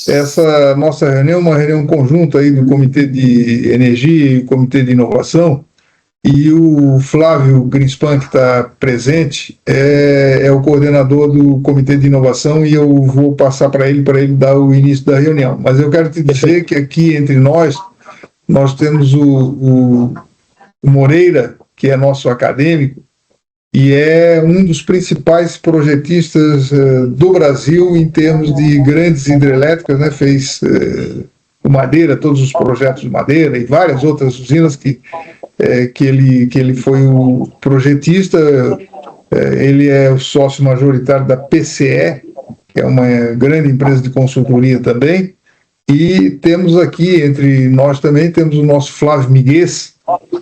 Essa nossa reunião é uma reunião conjunta aí do Comitê de Energia e Comitê de Inovação, e o Flávio Greenspan, que está presente, é o coordenador do Comitê de Inovação, e eu vou passar para ele dar o início da reunião. Mas eu quero te dizer que aqui entre nós temos o Moreira, que é nosso acadêmico, e é um dos principais projetistas do Brasil em termos de grandes hidrelétricas, né? Fez o Madeira, todos os projetos de Madeira e várias outras usinas que ele foi o projetista. Ele é o sócio majoritário da PCE, que é uma grande empresa de consultoria também. E temos aqui, entre nós também, temos o nosso Flávio Miguez,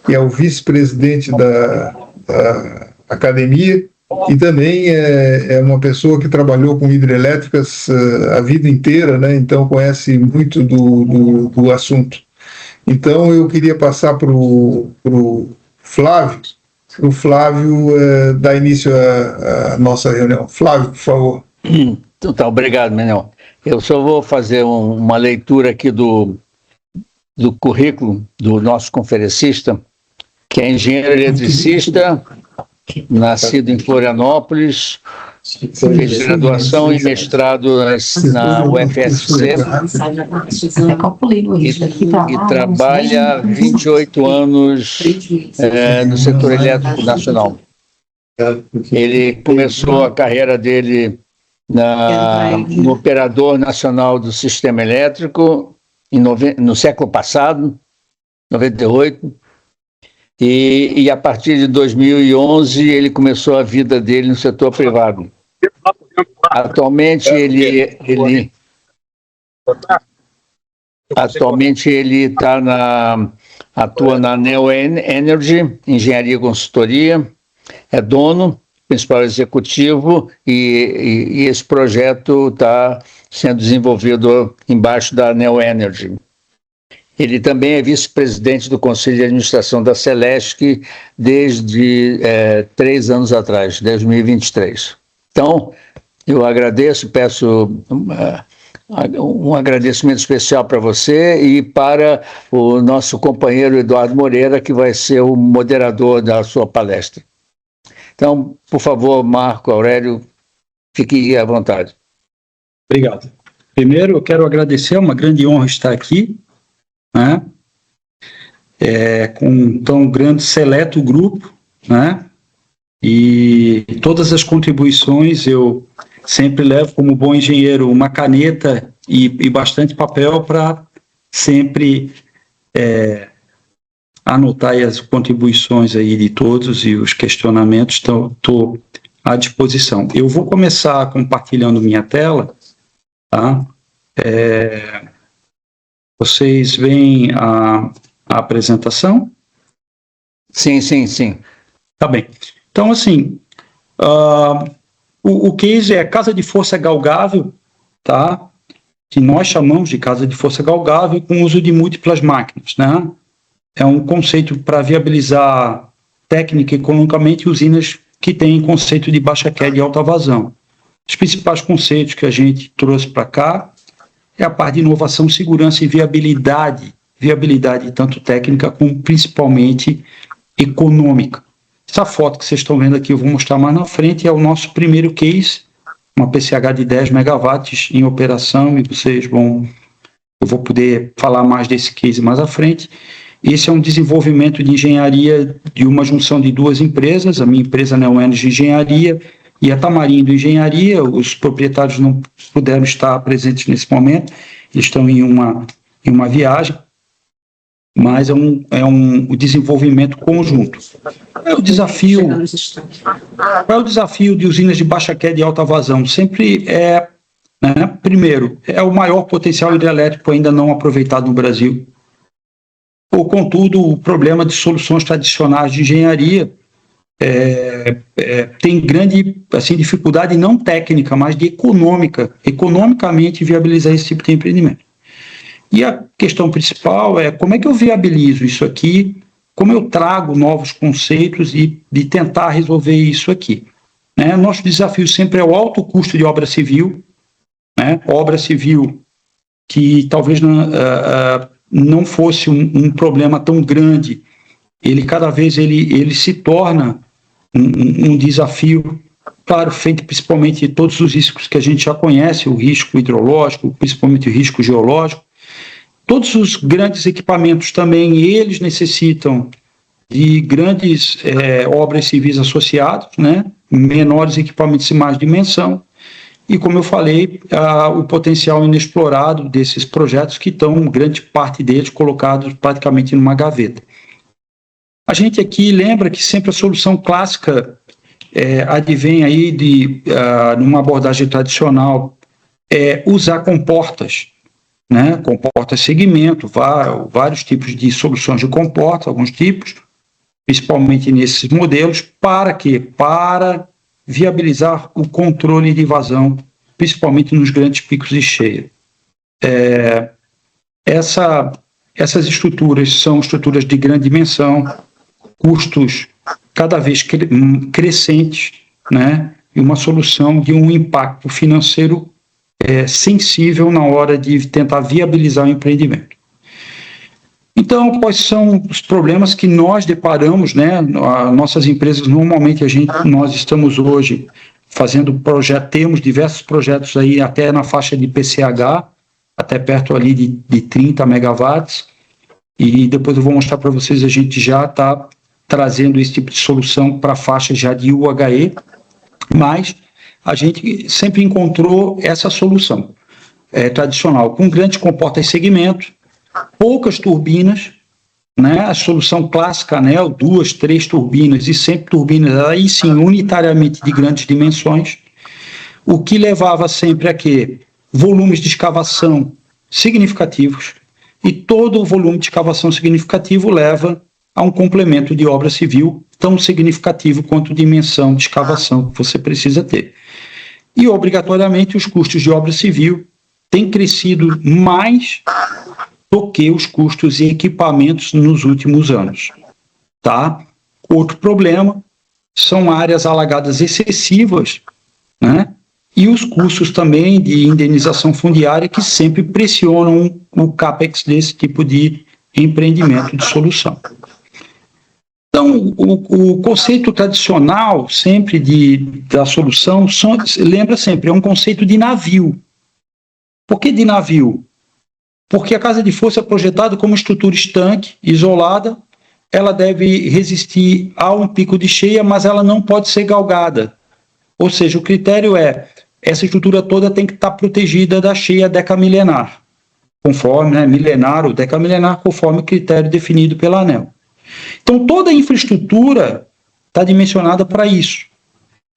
que é o vice-presidente da academia, e também é uma pessoa que trabalhou com hidrelétricas a vida inteira, né? Então conhece muito do assunto. Então eu queria passar para o Flávio, dar início à nossa reunião. Flávio, por favor. Então tá, obrigado, Menel. Eu só vou fazer uma leitura aqui do currículo do nosso conferencista, que é engenheiro eletricista, nascido em Florianópolis, fez graduação e mestrado na UFSC e trabalha há 28 anos no setor elétrico nacional. Ele começou a carreira dele no Operador Nacional do Sistema Elétrico no século passado, 98, e a partir de 2011 ele começou a vida dele no setor privado. Atualmente ele atua na Neo Energy, engenharia e consultoria, é dono, principal executivo, e esse projeto está sendo desenvolvido embaixo da Neo Energy. Ele também é vice-presidente do Conselho de Administração da Celesc desde 3 anos atrás, 2023. Então, eu agradeço, peço um agradecimento especial para você e para o nosso companheiro Eduardo Moreira, que vai ser o moderador da sua palestra. Então, por favor, Marco Aurélio, fique à vontade. Obrigado. Primeiro, eu quero agradecer, é uma grande honra estar aqui, né? Com um tão grande, seleto grupo, né? E todas as contribuições eu sempre levo como bom engenheiro uma caneta e bastante papel para sempre anotar as contribuições aí de todos e os questionamentos, estou à disposição. Eu vou começar compartilhando minha tela, tá? Vocês veem a apresentação? Sim, sim, sim. Tá bem. Então, assim, o case é casa de força galgável, tá? Que nós chamamos de casa de força galgável com uso de múltiplas máquinas, né? É um conceito para viabilizar técnica e economicamente usinas que têm conceito de baixa queda e alta vazão. Os principais conceitos que a gente trouxe para cá é a parte de inovação, segurança e viabilidade tanto técnica como principalmente econômica. Essa foto que vocês estão vendo aqui, eu vou mostrar mais na frente, é o nosso primeiro case, uma PCH de 10 megawatts em operação, e eu vou poder falar mais desse case mais à frente. Esse é um desenvolvimento de engenharia de uma junção de 2 empresas, a minha empresa Neo Energy Engenharia e a Tamarindo Engenharia. Os proprietários não puderam estar presentes nesse momento, eles estão em uma viagem, mas é um desenvolvimento conjunto. Qual é o desafio de usinas de baixa queda e alta vazão? Sempre primeiro, é o maior potencial hidrelétrico ainda não aproveitado no Brasil. Contudo, o problema de soluções tradicionais de engenharia tem grande dificuldade não técnica, mas de economicamente viabilizar esse tipo de empreendimento. E a questão principal é como é que eu viabilizo isso aqui, como eu trago novos conceitos e de tentar resolver isso aqui. Nosso desafio sempre é o alto custo de obra civil. Obra civil que talvez não fosse um problema tão grande, ele cada vez ele se torna um desafio, claro, feito principalmente de todos os riscos que a gente já conhece, o risco hidrológico, principalmente o risco geológico. Todos os grandes equipamentos também, eles necessitam de grandes obras civis associadas, né? Menores equipamentos de mais dimensão, e como eu falei, o potencial inexplorado desses projetos que estão, grande parte deles, colocados praticamente numa gaveta. A gente aqui lembra que sempre a solução clássica advém aí numa abordagem tradicional, usar comportas, né? Comportas segmento, vários tipos de soluções de comporta, alguns tipos, principalmente nesses modelos, para quê? Para viabilizar o controle de vazão, principalmente nos grandes picos de cheia. Essas estruturas são estruturas de grande dimensão, custos cada vez crescentes, né? E uma solução de um impacto financeiro sensível na hora de tentar viabilizar o empreendimento. Então, quais são os problemas que nós deparamos, né? Nossas empresas, normalmente, nós estamos hoje fazendo temos diversos projetos aí até na faixa de PCH, até perto ali de 30 megawatts, e depois eu vou mostrar para vocês, a gente já está trazendo esse tipo de solução para a faixa já de UHE, mas a gente sempre encontrou essa solução tradicional, com grande comporta e segmento, poucas turbinas, né? A solução clássica, anel, 2, 3 turbinas, e sempre turbinas, aí sim, unitariamente de grandes dimensões, o que levava sempre a quê? Volumes de escavação significativos, e todo o volume de escavação significativo leva a um complemento de obra civil tão significativo quanto a dimensão de escavação que você precisa ter. E, obrigatoriamente, os custos de obra civil têm crescido mais do que os custos e equipamentos nos últimos anos. Tá? Outro problema são áreas alagadas excessivas, né? E os custos também de indenização fundiária que sempre pressionam o CAPEX desse tipo de empreendimento de solução. Então, o conceito tradicional sempre da solução, lembra sempre, é um conceito de navio. Por que de navio? Porque a casa de força é projetada como estrutura estanque, isolada, ela deve resistir a um pico de cheia, mas ela não pode ser galgada. Ou seja, o critério essa estrutura toda tem que estar protegida da cheia decamilenar, conforme, né, milenar ou decamilenar, conforme o critério definido pela ANEEL. Então, toda a infraestrutura está dimensionada para isso.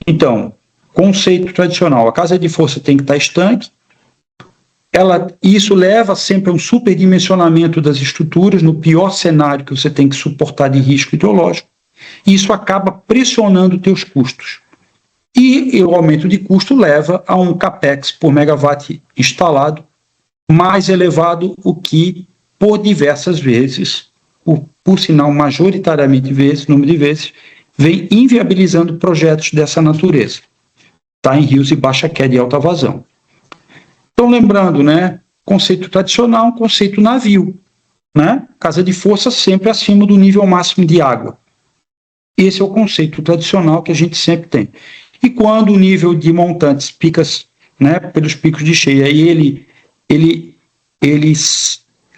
Então, conceito tradicional, a casa de força tem que estar estanque, isso leva sempre a um superdimensionamento das estruturas, no pior cenário que você tem que suportar de risco hidrológico, e isso acaba pressionando os teus custos. E o aumento de custo leva a um CAPEX por megawatt instalado mais elevado, o que, por diversas vezes, por sinal majoritariamente número de vezes, vem inviabilizando projetos dessa natureza, tá? Em rios de baixa queda e alta vazão. Então, lembrando, né, conceito tradicional, conceito navio, né? Casa de força sempre acima do nível máximo de água. Esse é o conceito tradicional que a gente sempre tem. E quando o nível de montantes picas, né, pelos picos de cheia, e ele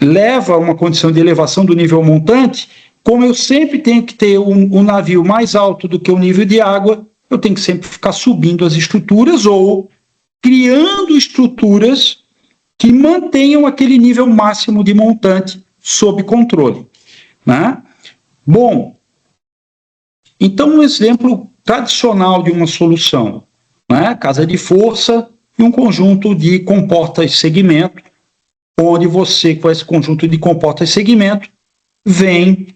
leva a uma condição de elevação do nível montante, como eu sempre tenho que ter um navio mais alto do que o nível de água, eu tenho que sempre ficar subindo as estruturas ou criando estruturas que mantenham aquele nível máximo de montante sob controle, né? Bom, então um exemplo tradicional de uma solução, né? Casa de força e um conjunto de comportas segmento, onde você, com esse conjunto de comportas segmento, vem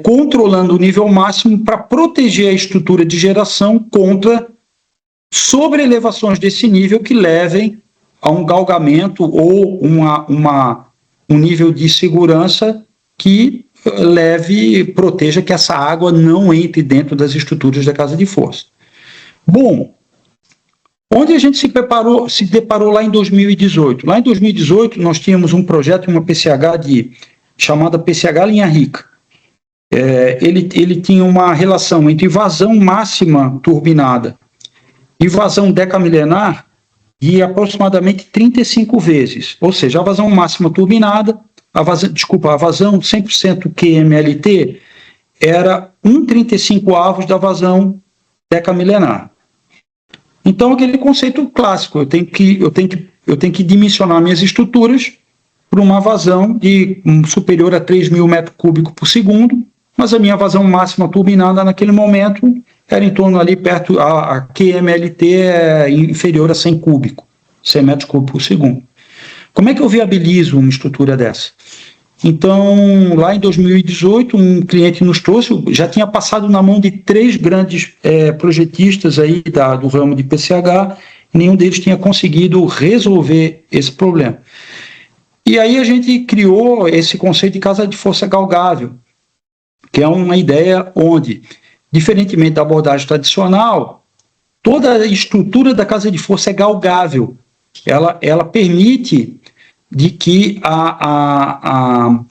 controlando o nível máximo para proteger a estrutura de geração contra sobreelevações desse nível que levem a um galgamento ou um nível de segurança que proteja que essa água não entre dentro das estruturas da casa de força. Bom, Onde a gente se deparou lá em 2018? Lá em 2018, nós tínhamos um projeto, uma PCH chamada PCH Linha Rica. Ele tinha uma relação entre vazão máxima turbinada e vazão decamilenar de aproximadamente 35 vezes. Ou seja, a vazão máxima turbinada, a vazão 100% QMLT era 1/35 da vazão decamilenar. Então, aquele conceito clássico, eu tenho que dimensionar minhas estruturas por uma vazão superior a 3.000 metros cúbicos por segundo, mas a minha vazão máxima turbinada naquele momento era em torno ali perto, a QMLT é inferior a 100 metros cúbicos por segundo. Como é que eu viabilizo uma estrutura dessa? Então, lá em 2018, um cliente nos trouxe, já tinha passado na mão de 3 grandes projetistas aí do ramo de PCH, e nenhum deles tinha conseguido resolver esse problema. E aí a gente criou esse conceito de casa de força galgável, que é uma ideia onde, diferentemente da abordagem tradicional, toda a estrutura da casa de força é galgável. Ela permite de que a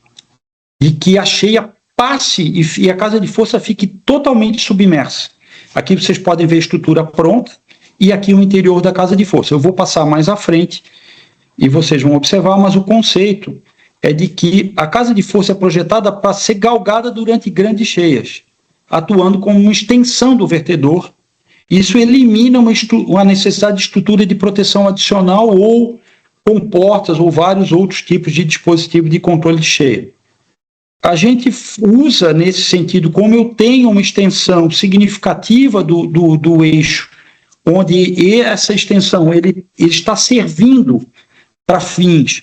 cheia passe e a casa de força fique totalmente submersa. Aqui vocês podem ver a estrutura pronta e aqui o interior da casa de força. Eu vou passar mais à frente e vocês vão observar, mas o conceito é de que a casa de força é projetada para ser galgada durante grandes cheias, atuando como uma extensão do vertedor. Isso elimina uma necessidade de estrutura de proteção adicional ou comportas ou vários outros tipos de dispositivo de controle de cheia. A gente usa nesse sentido, como eu tenho uma extensão significativa do eixo, onde essa extensão ele está servindo para fins,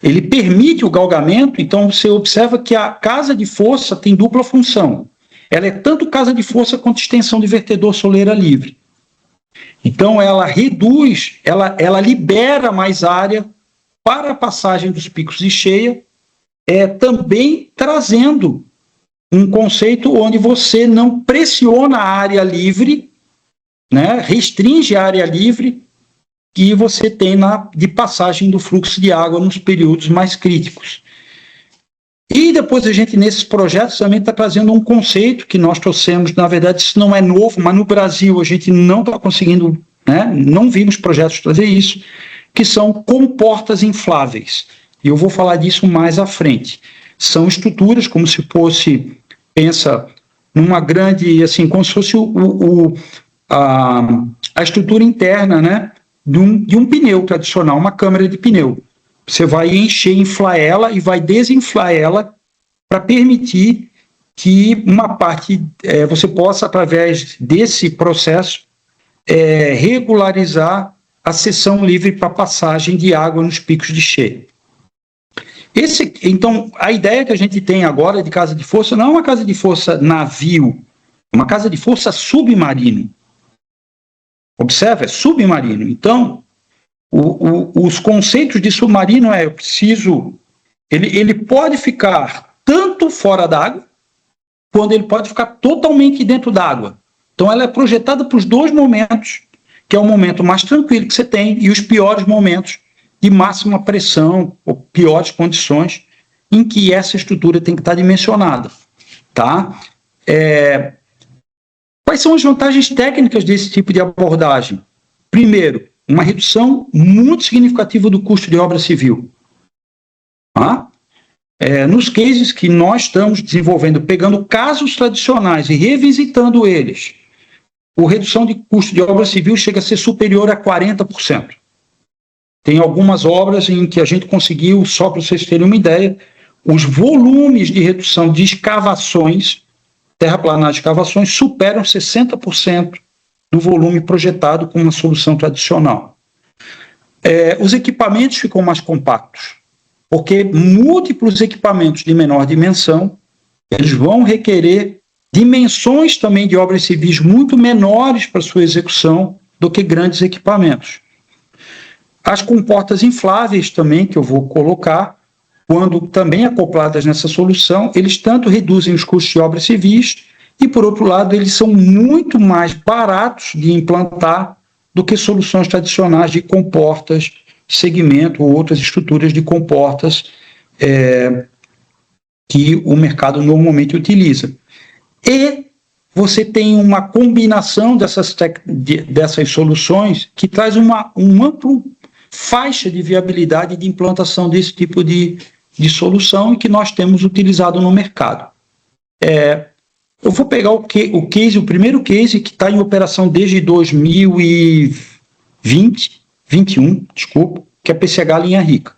ele permite o galgamento, então você observa que a casa de força tem dupla função. Ela é tanto casa de força quanto extensão de vertedor soleira livre. Então, ela reduz, ela libera mais área para a passagem dos picos de cheia, também trazendo um conceito onde você não pressiona a área livre, né, restringe a área livre que você tem de passagem do fluxo de água nos períodos mais críticos. E depois a gente, nesses projetos, também está trazendo um conceito que nós trouxemos, na verdade isso não é novo, mas no Brasil a gente não está conseguindo, né, não vimos projetos trazer isso, que são comportas infláveis. E eu vou falar disso mais à frente. São estruturas como se fosse, pensa, numa grande, assim, como se fosse a estrutura interna, né, de um pneu tradicional, uma câmara de pneu. Você vai encher, inflar ela e vai desinflar ela para permitir que uma parte, você possa, através desse processo, regularizar a seção livre para passagem de água nos picos de cheia. Então, a ideia que a gente tem agora de casa de força não é uma casa de força navio, é uma casa de força submarino. Observe, é submarino. Então, os conceitos de submarino eu preciso... Ele pode ficar tanto fora d'água, quando ele pode ficar totalmente dentro d'água. Então, ela é projetada para os 2 momentos, que é o momento mais tranquilo que você tem e os piores momentos de máxima pressão ou piores condições em que essa estrutura tem que estar dimensionada. Tá? Quais são as vantagens técnicas desse tipo de abordagem? Primeiro, uma redução muito significativa do custo de obra civil. Tá? Nos cases que nós estamos desenvolvendo, pegando casos tradicionais e revisitando eles, a redução de custo de obra civil chega a ser superior a 40%. Tem algumas obras em que a gente conseguiu, só para vocês terem uma ideia, os volumes de redução de escavações, terraplanagem de escavações, superam 60% do volume projetado com uma solução tradicional. Os equipamentos ficam mais compactos, porque múltiplos equipamentos de menor dimensão, eles vão requerer dimensões também de obras civis muito menores para sua execução do que grandes equipamentos. As comportas infláveis também, que eu vou colocar, quando também acopladas nessa solução, eles tanto reduzem os custos de obras civis e, por outro lado, eles são muito mais baratos de implantar do que soluções tradicionais de comportas, segmento ou outras estruturas de comportas que o mercado normalmente utiliza. E você tem uma combinação dessas soluções que traz uma ampla faixa de viabilidade de implantação desse tipo de solução e que nós temos utilizado no mercado. Eu vou pegar o primeiro case que está em operação desde 2021, que é a PCH Linha Rica.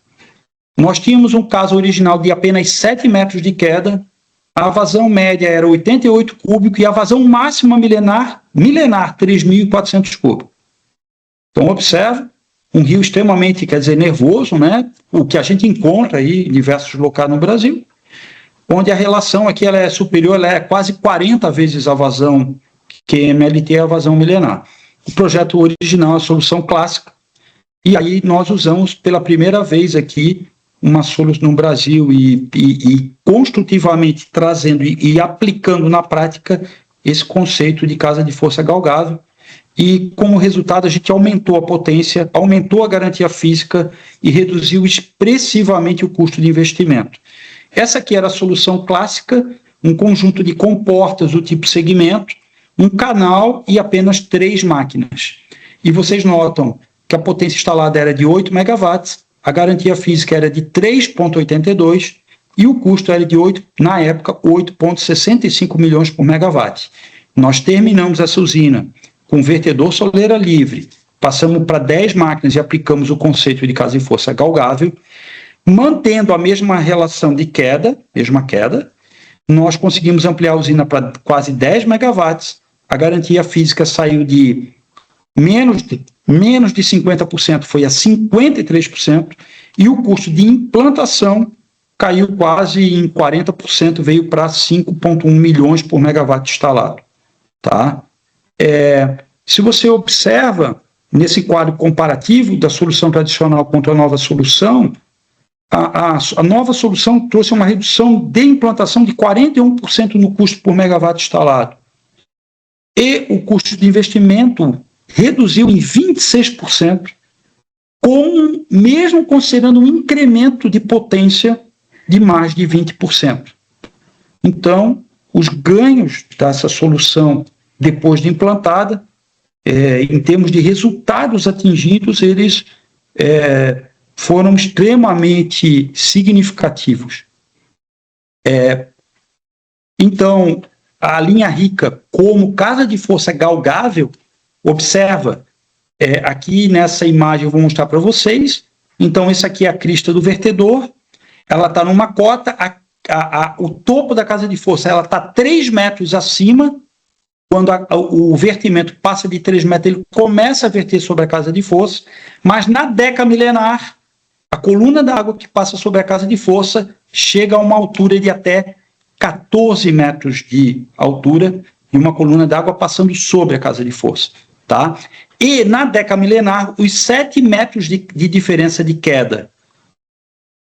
Nós tínhamos um caso original de apenas 7 metros de queda, a vazão média era 88 cúbicos e a vazão máxima milenar 3.400 cúbicos. Então, observe, um rio extremamente, nervoso, né? O que a gente encontra aí em diversos locais no Brasil, onde a relação aqui ela é superior, ela é quase 40 vezes a vazão QMLT, a vazão milenar. O projeto original é a solução clássica, e aí nós usamos pela primeira vez aqui uma solução no Brasil e construtivamente trazendo e aplicando na prática esse conceito de casa de força galgável, e como resultado a gente aumentou a potência, aumentou a garantia física e reduziu expressivamente o custo de investimento. Essa aqui era a solução clássica, um conjunto de comportas do tipo segmento, um canal e apenas 3 máquinas. E vocês notam que a potência instalada era de 8 megawatts, a garantia física era de 3,82 e o custo era de, na época, 8,65 milhões por megawatt. Nós terminamos essa usina com vertedor soleira livre, passamos para 10 máquinas e aplicamos o conceito de casa de força galgável, mantendo a mesma relação de queda, nós conseguimos ampliar a usina para quase 10 megawatts, a garantia física saiu de menos de 50%, foi a 53%, e o custo de implantação caiu quase em 40%, veio para 5,1 milhões por megawatt instalado. Tá? Se você observa, nesse quadro comparativo da solução tradicional contra a nova solução, a nova solução trouxe uma redução de implantação de 41% no custo por megawatt instalado. E o custo de investimento reduziu em 26%, mesmo considerando um incremento de potência de mais de 20%. Então, os ganhos dessa solução, depois de implantada, em termos de resultados atingidos, eles foram extremamente significativos. Então, a linha Rica, como casa de força galgável, observa, aqui nessa imagem eu vou mostrar para vocês, então essa aqui é a crista do vertedor, ela está numa cota, o topo da casa de força ela está 3 metros acima, quando o vertimento passa de 3 metros, ele começa a verter sobre a casa de força, mas na deca milenar, a coluna d'água que passa sobre a casa de força chega a uma altura de até 14 metros de altura, e uma coluna d'água passando sobre a casa de força. Tá? E na deca milenar, os 7 metros de diferença de queda,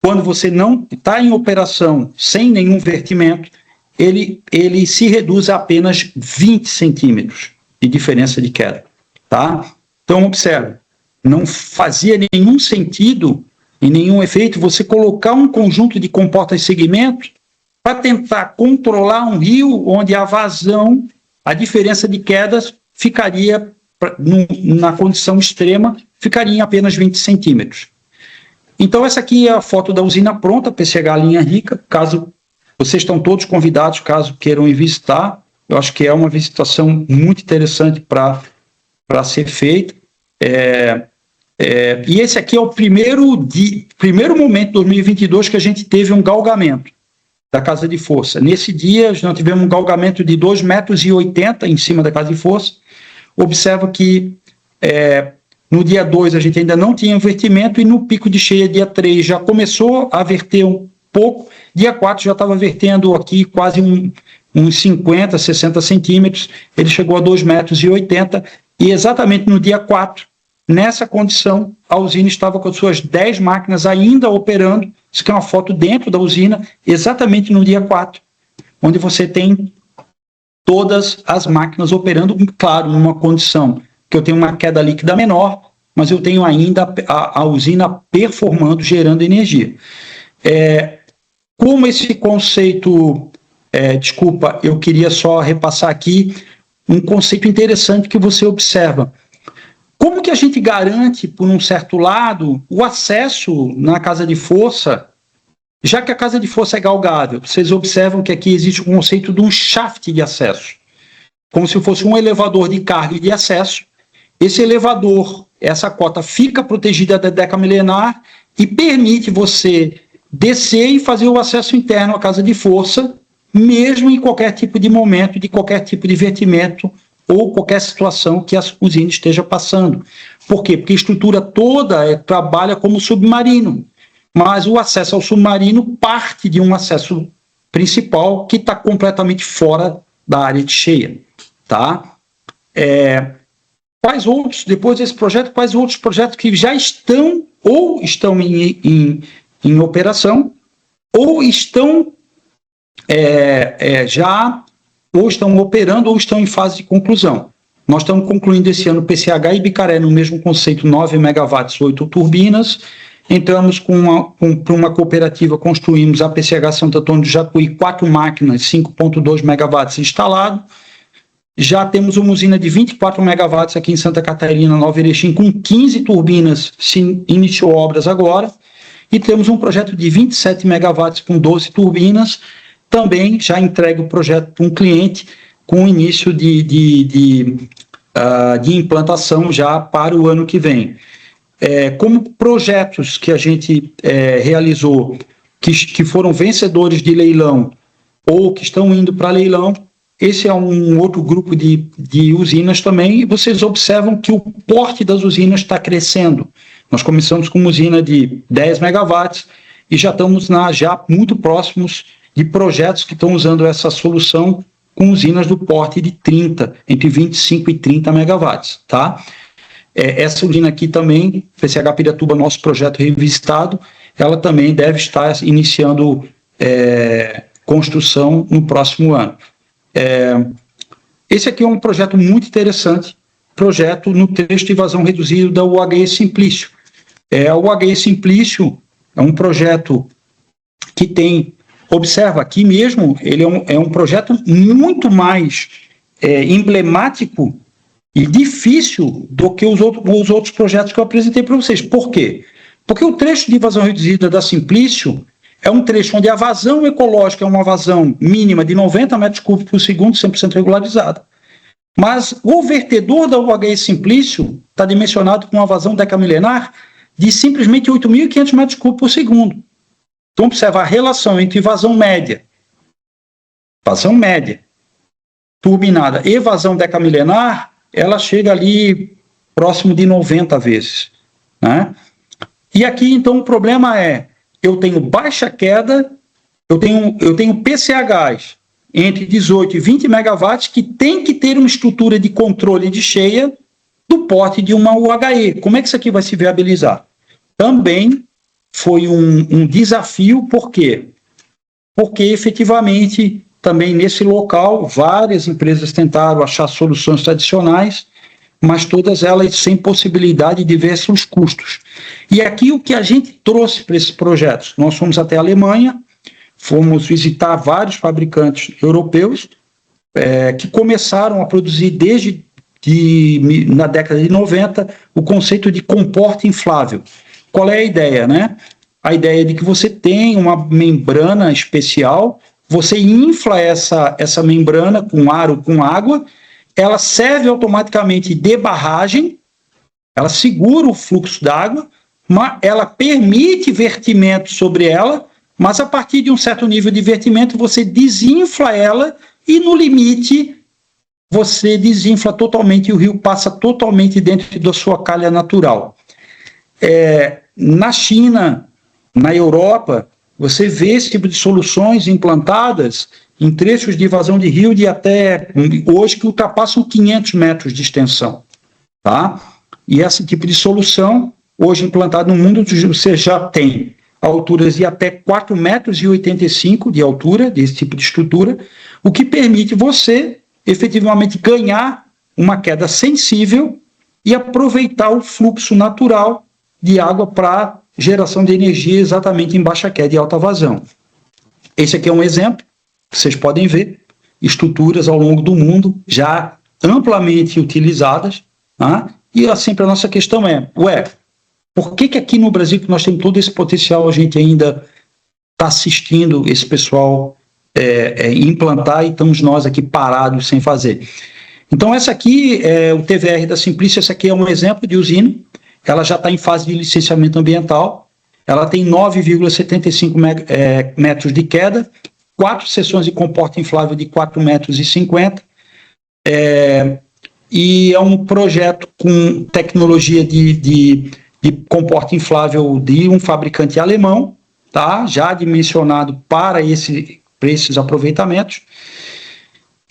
quando você não está em operação sem nenhum vertimento, ele se reduz a apenas 20 centímetros de diferença de queda. Tá? Então, observe, não fazia nenhum sentido e nenhum efeito você colocar um conjunto de comportas e segmentos para tentar controlar um rio onde a vazão, a diferença de quedas ficaria, na condição extrema, ficaria em apenas 20 centímetros. Então, essa aqui é a foto da usina pronta, PCH Linha Rica. Caso vocês estão todos convidados, caso queiram ir visitar, eu acho que é uma visitação muito interessante para ser feita. E esse aqui é o primeiro momento de 2022 que a gente teve um galgamento da casa de força. Nesse dia, nós tivemos um galgamento de 2,80 metros em cima da casa de força. Observa que no dia 2 a gente ainda não tinha vertimento e no pico de cheia, dia 3, já começou a verter um pouco. Dia 4 já estava vertendo aqui quase uns 50, 60 centímetros. Ele chegou a 2,80 metros e exatamente no dia 4, nessa condição, a usina estava com as suas 10 máquinas ainda operando. Isso aqui é uma foto dentro da usina, exatamente no dia 4, onde você tem todas as máquinas operando, claro, numa condição que eu tenho uma queda líquida menor, mas eu tenho ainda a usina performando, gerando energia. Como esse conceito, eu queria só repassar aqui um conceito interessante que você observa. Como que a gente garante, por um certo lado, o acesso na casa de força, já que a casa de força é galgável? Vocês observam que aqui existe o conceito de um shaft de acesso, como se fosse um elevador de carga e de acesso. Esse elevador, essa cota fica protegida da deca milenar e permite você descer e fazer o acesso interno à casa de força, mesmo em qualquer tipo de momento, de qualquer tipo de vertimento ou qualquer situação que a usina esteja passando. Por quê? Porque a estrutura toda trabalha como submarino, mas o acesso ao submarino parte de um acesso principal que está completamente fora da área de cheia. Tá? Quais outros, depois desse projeto, quais outros projetos que já estão ou estão em operação ou estão ou estão operando ou estão em fase de conclusão? Nós estamos concluindo esse ano PCH e Bicaré no mesmo conceito, 9 megawatts, 8 turbinas. Entramos para uma cooperativa, construímos a PCH Santo Antônio do Jacuí, 4 máquinas, 5,2 megawatts instalado. Já temos uma usina de 24 megawatts aqui em Santa Catarina, Nova Erechim, com 15 turbinas, se iniciou obras agora. E temos um projeto de 27 megawatts com 12 turbinas, também já entregue o projeto para um cliente com início de implantação já para o ano que vem. Como projetos que a gente realizou, que foram vencedores de leilão ou que estão indo para leilão, esse é um outro grupo de usinas também, e vocês observam que o porte das usinas está crescendo. Nós começamos com uma usina de 10 megawatts e já estamos já muito próximos de projetos que estão usando essa solução com usinas do porte de 30, entre 25 e 30 megawatts. Tá? Essa usina aqui também, PCH Piratuba, nosso projeto revisitado, ela também deve estar iniciando construção no próximo ano. Esse aqui é um projeto muito interessante, projeto no trecho de vazão reduzido da UHE Simplício. O UHE Simplício é um projeto que tem, observa aqui mesmo, ele é um projeto muito mais emblemático e difícil do que os outros projetos que eu apresentei para vocês. Por quê? Porque o trecho de vazão reduzida da Simplício é um trecho onde a vazão ecológica é uma vazão mínima de 90 metros cúbicos por segundo, 100% regularizada. Mas o vertedor da UHE Simplício está dimensionado com uma vazão decamilenar de simplesmente 8.500 metros cúbicos por segundo. Então, observa a relação entre vazão média, turbinada e vazão decamilenar, ela chega ali próximo de 90 vezes. Né? E aqui, então, o problema eu tenho baixa queda, eu tenho PCHs entre 18 e 20 megawatts que tem que ter uma estrutura de controle de cheia do porte de uma UHE. Como é que isso aqui vai se viabilizar? Também foi um desafio, por quê? Porque, efetivamente, também nesse local, várias empresas tentaram achar soluções tradicionais, mas todas elas sem possibilidade de ver seus custos. E aqui o que a gente trouxe para esses projetos? Nós fomos até a Alemanha, fomos visitar vários fabricantes europeus que começaram a produzir desde na década de 90 o conceito de comporta inflável. Qual é a ideia, né? A ideia é de que você tem uma membrana especial, você infla essa membrana com ar ou com água, ela serve automaticamente de barragem, ela segura o fluxo d'água, ela permite vertimento sobre ela, mas a partir de um certo nível de vertimento você desinfla ela e no limite você desinfla totalmente e o rio passa totalmente dentro da sua calha natural. Na China, na Europa, você vê esse tipo de soluções implantadas em trechos de vazão de rio de até hoje que ultrapassam 500 metros de extensão. Tá? E esse tipo de solução, hoje implantado no mundo, você já tem alturas de até 4,85 metros de altura, desse tipo de estrutura, o que permite você, efetivamente, ganhar uma queda sensível e aproveitar o fluxo natural de água para geração de energia exatamente em baixa queda e alta vazão. Esse aqui é um exemplo, vocês podem ver, estruturas ao longo do mundo já amplamente utilizadas, tá? E sempre a nossa questão é, por que aqui no Brasil, que nós temos todo esse potencial, a gente ainda está assistindo esse pessoal implantar e estamos nós aqui parados sem fazer? Então essa aqui é o TVR da Simplício, essa aqui é um exemplo de usina, ela já está em fase de licenciamento ambiental, ela tem 9,75 metros de queda, 4 seções de comporta inflável de 4,50 metros, e é um projeto com tecnologia de comporta inflável de um fabricante alemão, tá? Já dimensionado para esses aproveitamentos.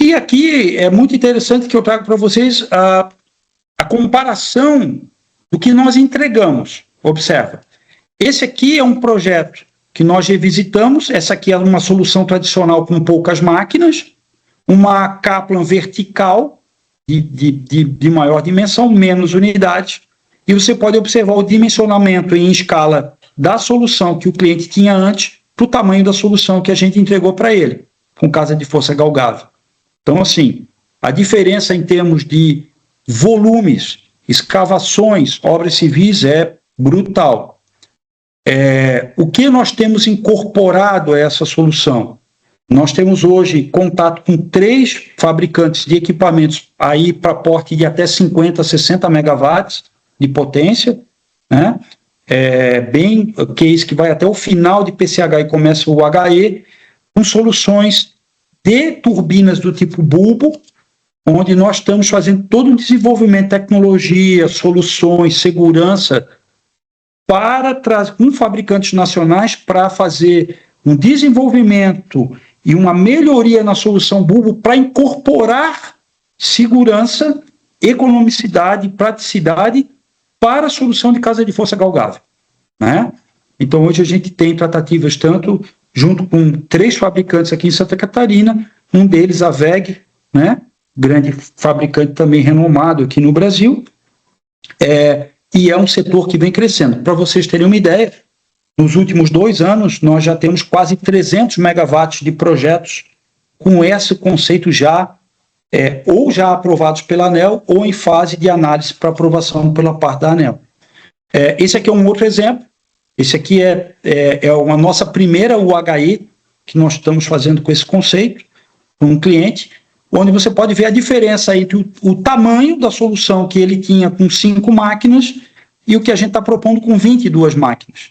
E aqui é muito interessante que eu trago para vocês a comparação do que nós entregamos. Observa, esse aqui é um projeto que nós revisitamos, essa aqui é uma solução tradicional com poucas máquinas, uma Kaplan vertical de maior dimensão, menos unidades, e você pode observar o dimensionamento em escala da solução que o cliente tinha antes para o tamanho da solução que a gente entregou para ele, com casa de força galgável. Então, assim, a diferença em termos de volumes, escavações, obras civis é brutal. O que nós temos incorporado a essa solução? Nós temos hoje contato com 3 fabricantes de equipamentos aí para porte de até 50, 60 megawatts de potência, né? Bem case que vai até o final de PCH e começa o HE, com soluções de turbinas do tipo bulbo, onde nós estamos fazendo todo o desenvolvimento de tecnologia, soluções, segurança, para trazer com fabricantes nacionais para fazer um desenvolvimento e uma melhoria na solução bulbo para incorporar segurança, economicidade, praticidade para a solução de casa de força galgável, né? Então hoje a gente tem tratativas tanto junto com 3 fabricantes aqui em Santa Catarina, um deles a WEG, né? Grande fabricante também renomado aqui no Brasil, e é um setor que vem crescendo. Para vocês terem uma ideia, nos últimos 2 anos, nós já temos quase 300 megawatts de projetos com esse conceito já, ou já aprovados pela ANEEL, ou em fase de análise para aprovação pela parte da ANEEL. Esse aqui é um outro exemplo. Esse aqui é a nossa primeira UHE que nós estamos fazendo com esse conceito, com um cliente, onde você pode ver a diferença entre o tamanho da solução que ele tinha com 5 máquinas e o que a gente está propondo com 22 máquinas,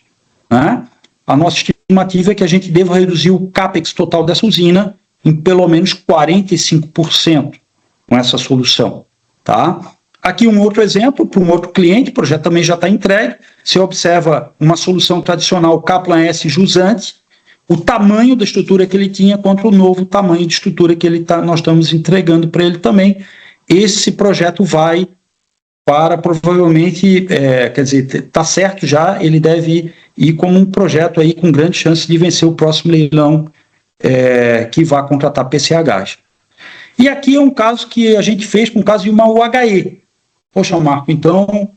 né? A nossa estimativa é que a gente deva reduzir o CAPEX total dessa usina em pelo menos 45% com essa solução, tá? Aqui um outro exemplo, para um outro cliente, o projeto também já está entregue. Você observa uma solução tradicional Kaplan S jusante, o tamanho da estrutura que ele tinha contra o novo tamanho de estrutura que nós estamos entregando para ele também. Esse projeto vai para provavelmente, quer dizer, está certo já, ele deve ir como um projeto aí com grande chance de vencer o próximo leilão que vai contratar PCHs. E aqui é um caso que a gente fez com o caso de uma UHE. Poxa, Marco, então,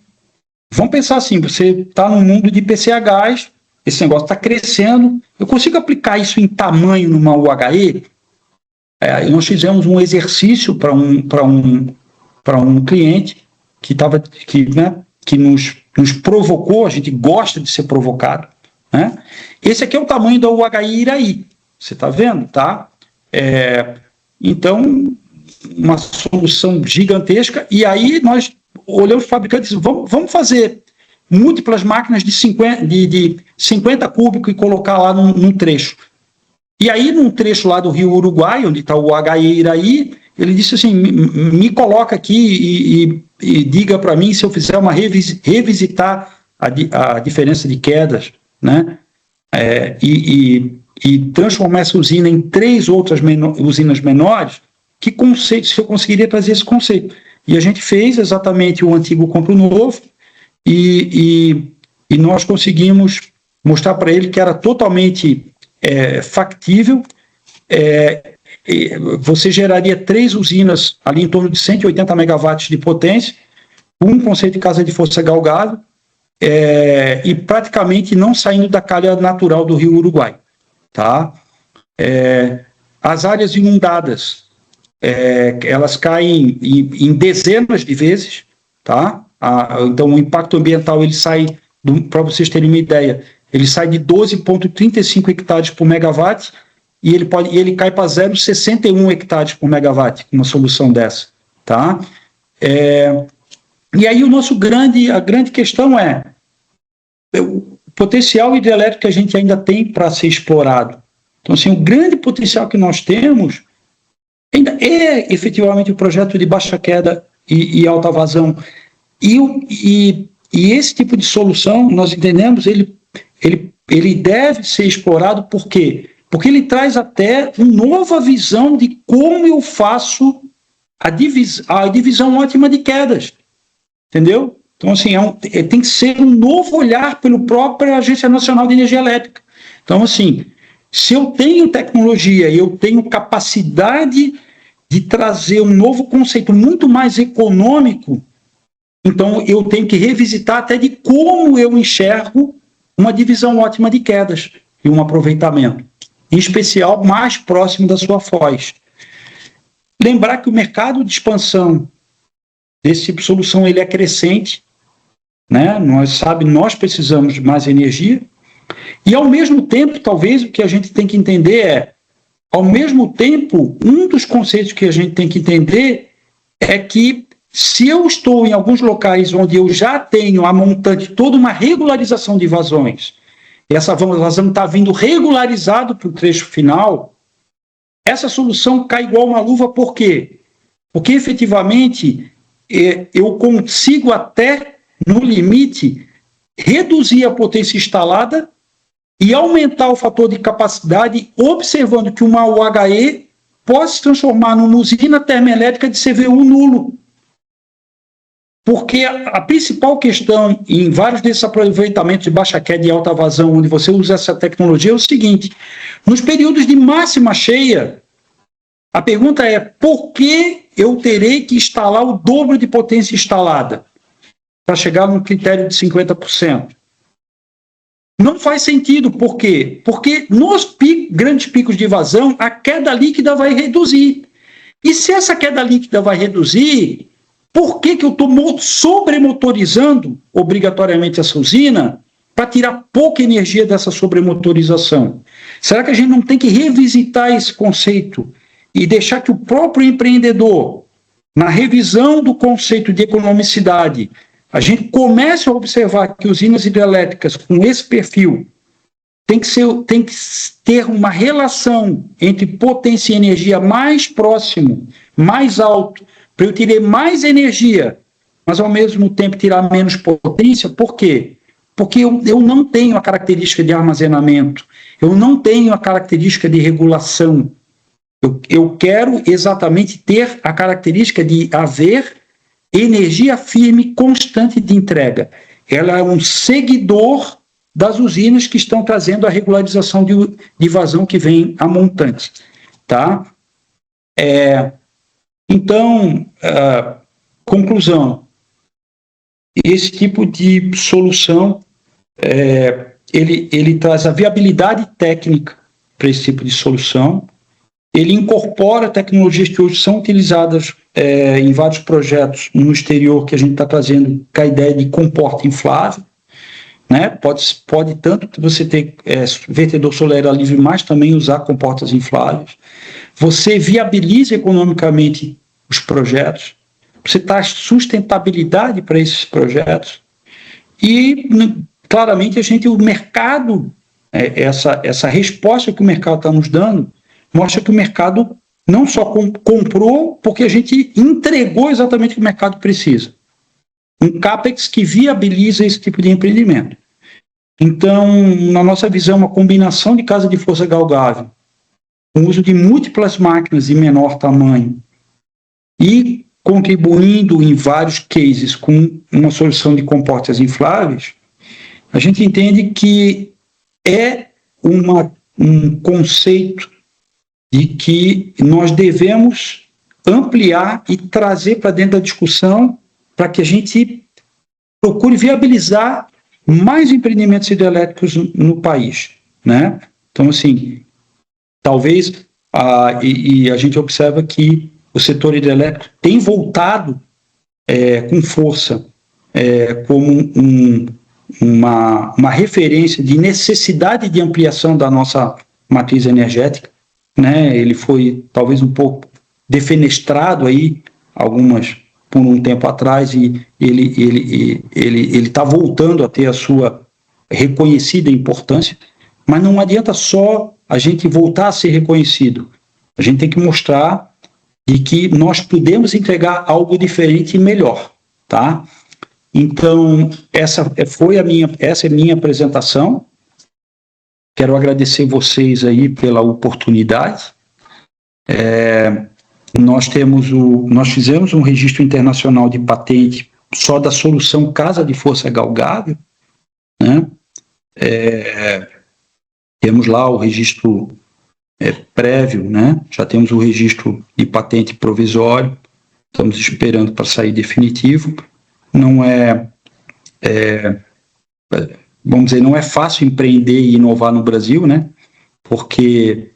vamos pensar assim, você está no mundo de PCHs, esse negócio está crescendo, eu consigo aplicar isso em tamanho numa UHE? Nós fizemos um exercício para um cliente que nos provocou, a gente gosta de ser provocado, né? Esse aqui é o tamanho da UHE Iraí, você está vendo, tá? Então, uma solução gigantesca, e aí nós olhamos para o fabricante e dizemos, vamos fazer múltiplas máquinas de 50 cúbicos e colocar lá num trecho. E aí, num trecho lá do Rio Uruguai, onde está o HE Iraí, ele disse assim, me coloca aqui e diga para mim se eu fizer uma revisitar a diferença de quedas, né? E transformar essa usina em 3 outras usinas menores, que conceito, se eu conseguiria trazer esse conceito. E a gente fez exatamente o antigo contra o novo, e nós conseguimos mostrar para ele que era totalmente factível. Você geraria 3 usinas ali em torno de 180 megawatts de potência, um conceito de casa de força galgável, e praticamente não saindo da calha natural do rio Uruguai. Tá? As áreas inundadas, elas caem em dezenas de vezes, tá? Então o impacto ambiental, ele sai, para vocês terem uma ideia, ele sai de 12,35 hectares por megawatt e ele cai para 0,61 hectares por megawatt com uma solução dessa, tá? E aí a grande questão é o potencial hidrelétrico que a gente ainda tem para ser explorado. Então, assim, o grande potencial que nós temos ainda é efetivamente o projeto de baixa queda e alta vazão. E esse tipo de solução, nós entendemos, ele deve ser explorado. Por quê? Porque ele traz até uma nova visão de como eu faço a divisão ótima de quedas. Entendeu? Então, assim, tem que ser um novo olhar pela própria Agência Nacional de Energia Elétrica. Então, assim, se eu tenho tecnologia e eu tenho capacidade de trazer um novo conceito muito mais econômico, então eu tenho que revisitar até de como eu enxergo uma divisão ótima de quedas e um aproveitamento, em especial mais próximo da sua foz. Lembrar que o mercado de expansão desse tipo de solução, ele é crescente, né? Nós precisamos de mais energia, e ao mesmo tempo, talvez o que a gente tem que entender ao mesmo tempo, um dos conceitos que a gente tem que entender é que se eu estou em alguns locais onde eu já tenho a montante toda uma regularização de vazões, e essa vazão está vindo regularizado para o trecho final, essa solução cai igual uma luva. Por quê? Porque efetivamente eu consigo até, no limite, reduzir a potência instalada e aumentar o fator de capacidade, observando que uma UHE pode se transformar numa usina termoelétrica de CVU nulo. Porque a principal questão em vários desses aproveitamentos de baixa queda e alta vazão, onde você usa essa tecnologia, é o seguinte: nos períodos de máxima cheia, a pergunta é: por que eu terei que instalar o dobro de potência instalada para chegar num critério de 50%? Não faz sentido. Por quê? Porque nos grandes picos de vazão, a queda líquida vai reduzir. E se essa queda líquida vai reduzir, por que eu estou sobremotorizando obrigatoriamente essa usina para tirar pouca energia dessa sobremotorização? Será que a gente não tem que revisitar esse conceito e deixar que o próprio empreendedor, na revisão do conceito de economicidade, a gente comece a observar que usinas hidrelétricas com esse perfil tem que ter uma relação entre potência e energia mais próximo, mais alto, para eu tirar mais energia, mas ao mesmo tempo tirar menos potência. Por quê? Porque eu não tenho a característica de armazenamento, eu não tenho a característica de regulação. Eu quero exatamente ter a característica de haver energia firme, constante de entrega. Ela é um seguidor das usinas que estão trazendo a regularização de vazão que vem a montante. Tá? Então, conclusão, esse tipo de solução, ele traz a viabilidade técnica para esse tipo de solução, ele incorpora tecnologias que hoje são utilizadas em vários projetos no exterior, que a gente está trazendo com a ideia de comporta inflável, né? Pode tanto que você ter vertedor solar livre, mas também usar comportas infláveis. Você viabiliza economicamente os projetos, você traz sustentabilidade para esses projetos e, claramente, o mercado, essa resposta que o mercado está nos dando, mostra que o mercado não só comprou, porque a gente entregou exatamente o que o mercado precisa. Um CAPEX que viabiliza esse tipo de empreendimento. Então, na nossa visão, uma combinação de casa de força galgável, com o uso de múltiplas máquinas de menor tamanho e contribuindo em vários cases com uma solução de comportas infláveis, a gente entende que é um conceito de que nós devemos ampliar e trazer para dentro da discussão para que a gente procure viabilizar mais empreendimentos hidrelétricos no país, né? Então, assim, talvez, e a gente observa que o setor hidrelétrico tem voltado com força como uma referência de necessidade de ampliação da nossa matriz energética, né? Ele foi talvez um pouco defenestrado aí, por um tempo atrás, e ele está voltando a ter a sua reconhecida importância, mas não adianta só a gente voltar a ser reconhecido. A gente tem que mostrar de que nós podemos entregar algo diferente e melhor, tá? Então, essa é a minha apresentação. Quero agradecer vocês aí pela oportunidade. Nós fizemos um registro internacional de patente só da solução casa de força galgável, né? Temos lá o registro prévio, né? Já temos o registro de patente provisório, estamos esperando para sair definitivo. Não vamos dizer, não é fácil empreender e inovar no Brasil, né? Porque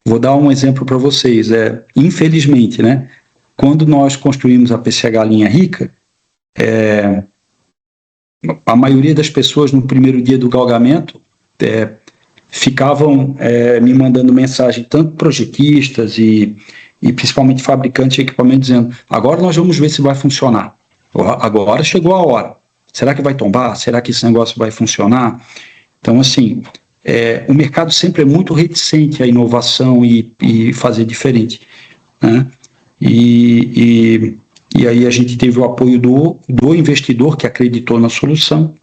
vou dar um exemplo para vocês. Infelizmente, né? Quando nós construímos a PCH Linha Rica, a maioria das pessoas no primeiro dia do galgamento ficavam me mandando mensagem, tanto projetistas e principalmente fabricantes de equipamento, dizendo: agora nós vamos ver se vai funcionar. Agora chegou a hora. Será que vai tombar? Será que esse negócio vai funcionar? Então, assim, o mercado sempre é muito reticente à inovação e fazer diferente, né? E aí a gente teve o apoio do investidor que acreditou na solução,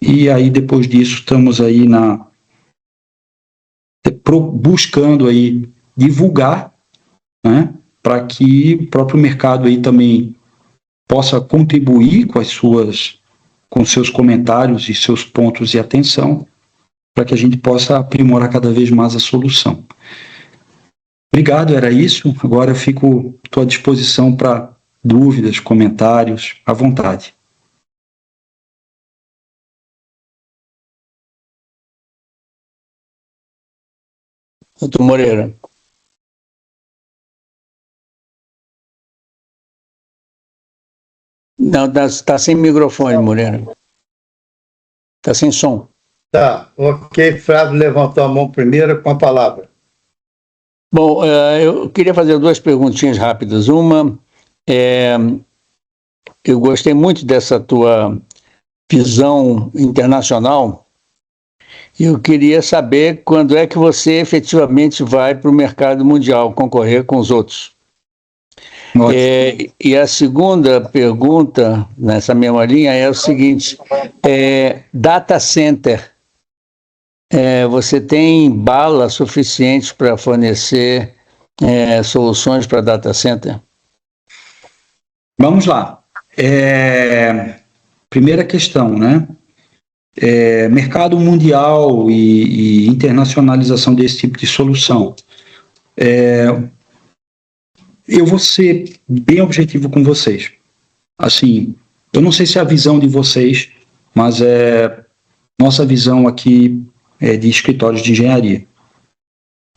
e aí depois disso estamos aí buscando aí divulgar, né, para que o próprio mercado aí também possa contribuir com seus comentários e seus pontos de atenção, para que a gente possa aprimorar cada vez mais a solução. Obrigado, era isso. Agora eu estou à disposição para dúvidas, comentários, à vontade. Doutor Moreira. Não, está sem microfone, Moreira. Está sem som. Tá, ok. Flávio levantou a mão primeiro com a palavra. Bom, eu queria fazer duas perguntinhas rápidas. Uma, eu gostei muito dessa tua visão internacional. Eu queria saber quando é que você efetivamente vai para o mercado mundial concorrer com os outros. E a segunda pergunta, nessa mesma linha, é o seguinte: data center, você tem bala suficiente para fornecer soluções para data center? Vamos lá. Primeira questão, né? Mercado mundial e internacionalização desse tipo de solução. Eu vou ser bem objetivo com vocês. Assim, eu não sei se é a visão de vocês, mas nossa visão aqui de escritórios de engenharia.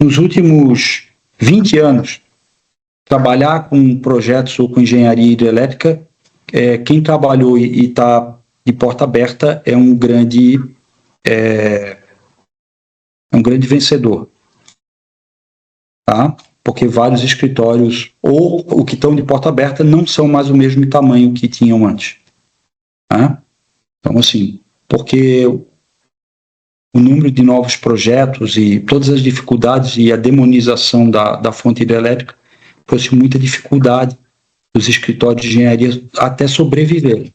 Nos últimos 20 anos, trabalhar com projetos ou com engenharia hidrelétrica, quem trabalhou e está de porta aberta é um grande vencedor, tá? Porque vários escritórios, ou o que estão de porta aberta, não são mais o mesmo tamanho que tinham antes, tá? Então, assim, porque o número de novos projetos e todas as dificuldades e a demonização da fonte hidrelétrica trouxe muita dificuldade dos escritórios de engenharia até sobreviverem.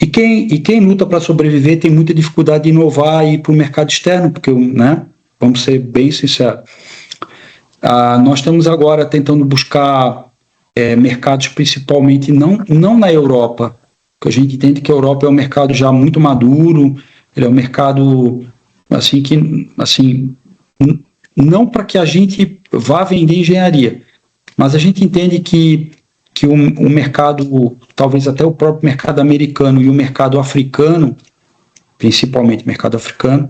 E quem luta para sobreviver tem muita dificuldade de inovar e ir para o mercado externo, porque, né, vamos ser bem sinceros, nós estamos agora tentando buscar mercados principalmente não na Europa, porque a gente entende que a Europa é um mercado já muito maduro, ele é um mercado assim, não para que a gente vá vender engenharia, mas a gente entende que que o mercado, talvez até o próprio mercado americano e o mercado africano, principalmente o mercado africano,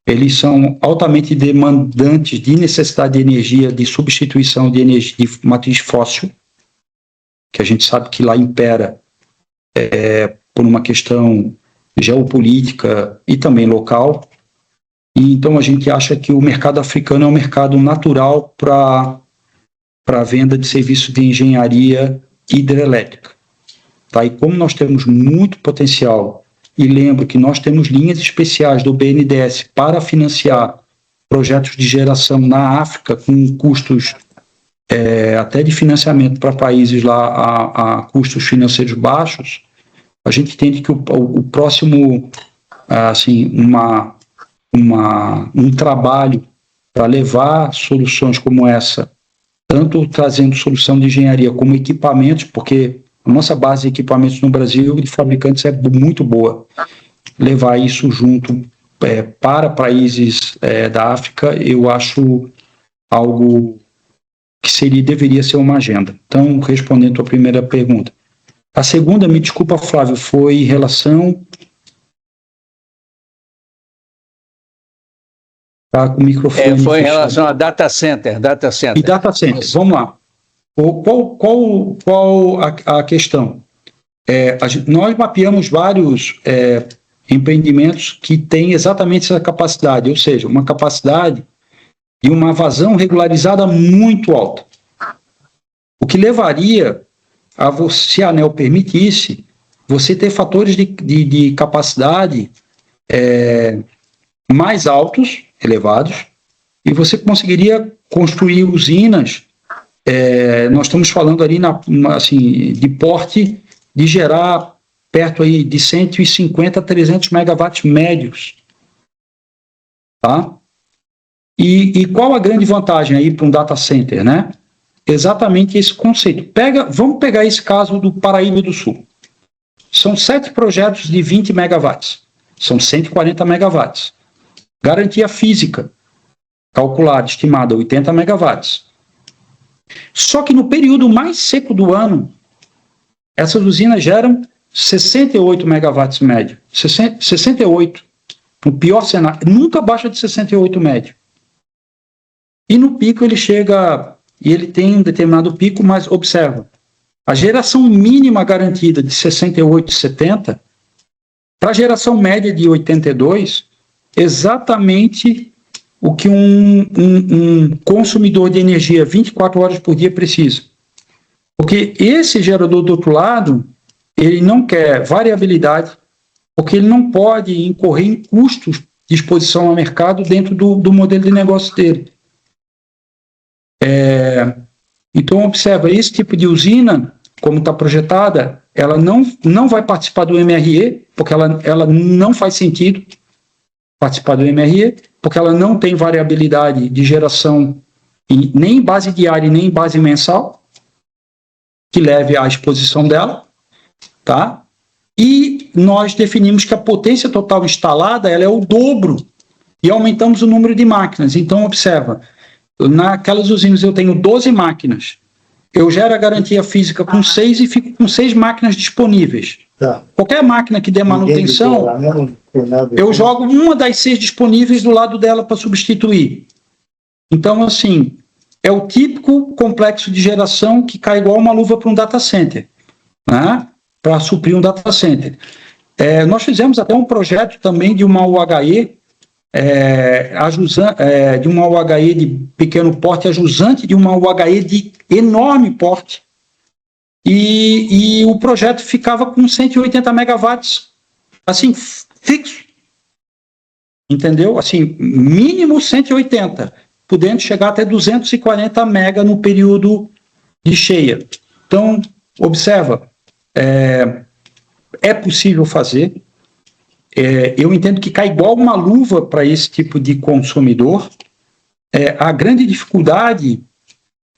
eles são altamente demandantes de necessidade de energia, de substituição de energia de matriz fóssil, que a gente sabe que lá impera por uma questão geopolítica e também local. E então a gente acha que o mercado africano é um mercado natural para a venda de serviços de engenharia hidrelétrica. Tá? E como nós temos muito potencial, e lembro que nós temos linhas especiais do BNDES para financiar projetos de geração na África com custos até de financiamento para países lá a custos financeiros baixos, a gente entende que o próximo, assim, um trabalho para levar soluções como essa, tanto trazendo solução de engenharia como equipamentos, porque a nossa base de equipamentos no Brasil de fabricantes é muito boa. Levar isso junto para países da África, eu acho algo que deveria ser uma agenda. Então, respondendo a primeira pergunta. A segunda, me desculpa, Flávio, foi em relação... Tá com o microfone foi em fechado. relação a data center. E data center, vamos lá. Qual a questão? Nós mapeamos vários empreendimentos que têm exatamente essa capacidade, ou seja, uma capacidade e uma vazão regularizada muito alta. O que levaria a você, se a ANEEL permitisse, você ter fatores de capacidade mais altos, elevados, e você conseguiria construir usinas. Nós estamos falando ali assim, de porte de gerar perto aí de 150 a 300 megawatts médios. Tá? E qual a grande vantagem aí para um data center, né? Exatamente esse conceito. Vamos pegar esse caso do Paraíba do Sul. São 7 projetos de 20 megawatts. São 140 megawatts. Garantia física, calculada, estimada, 80 megawatts. Só que no período mais seco do ano, essas usinas geram 68 megawatts médio. 68. No pior cenário, nunca baixa de 68 médio. E no pico ele chega, e ele tem um determinado pico, mas observa, a geração mínima garantida de 68, 70, para a geração média de 82, exatamente o que um consumidor de energia 24 horas por dia precisa. Porque esse gerador do outro lado, ele não quer variabilidade, porque ele não pode incorrer em custos de exposição ao mercado dentro do modelo de negócio dele. Então, observa, esse tipo de usina, como está projetada, ela não vai participar do MRE, porque ela não faz sentido participar do MRE, porque ela não tem variabilidade de geração nem em base diária nem em base mensal, que leve à exposição dela, tá? E nós definimos que a potência total instalada ela é o dobro e aumentamos o número de máquinas. Então, observa, naquelas usinas eu tenho 12 máquinas, eu gero a garantia física com 6 e fico com 6 máquinas disponíveis. Tá. Qualquer máquina que dê manutenção, eu jogo uma das 6 disponíveis do lado dela para substituir. Então, assim, é o típico complexo de geração que cai igual uma luva para um data center, né? Para suprir um data center. Nós fizemos até um projeto também de uma UHE, de uma UHE de pequeno porte, a jusante de uma UHE de enorme porte, e o projeto ficava com 180 megawatts, assim, fixo, entendeu? Assim, mínimo 180, podendo chegar até 240 mega no período de cheia. Então, observa, é possível fazer. Eu entendo que cai igual uma luva para esse tipo de consumidor. A grande dificuldade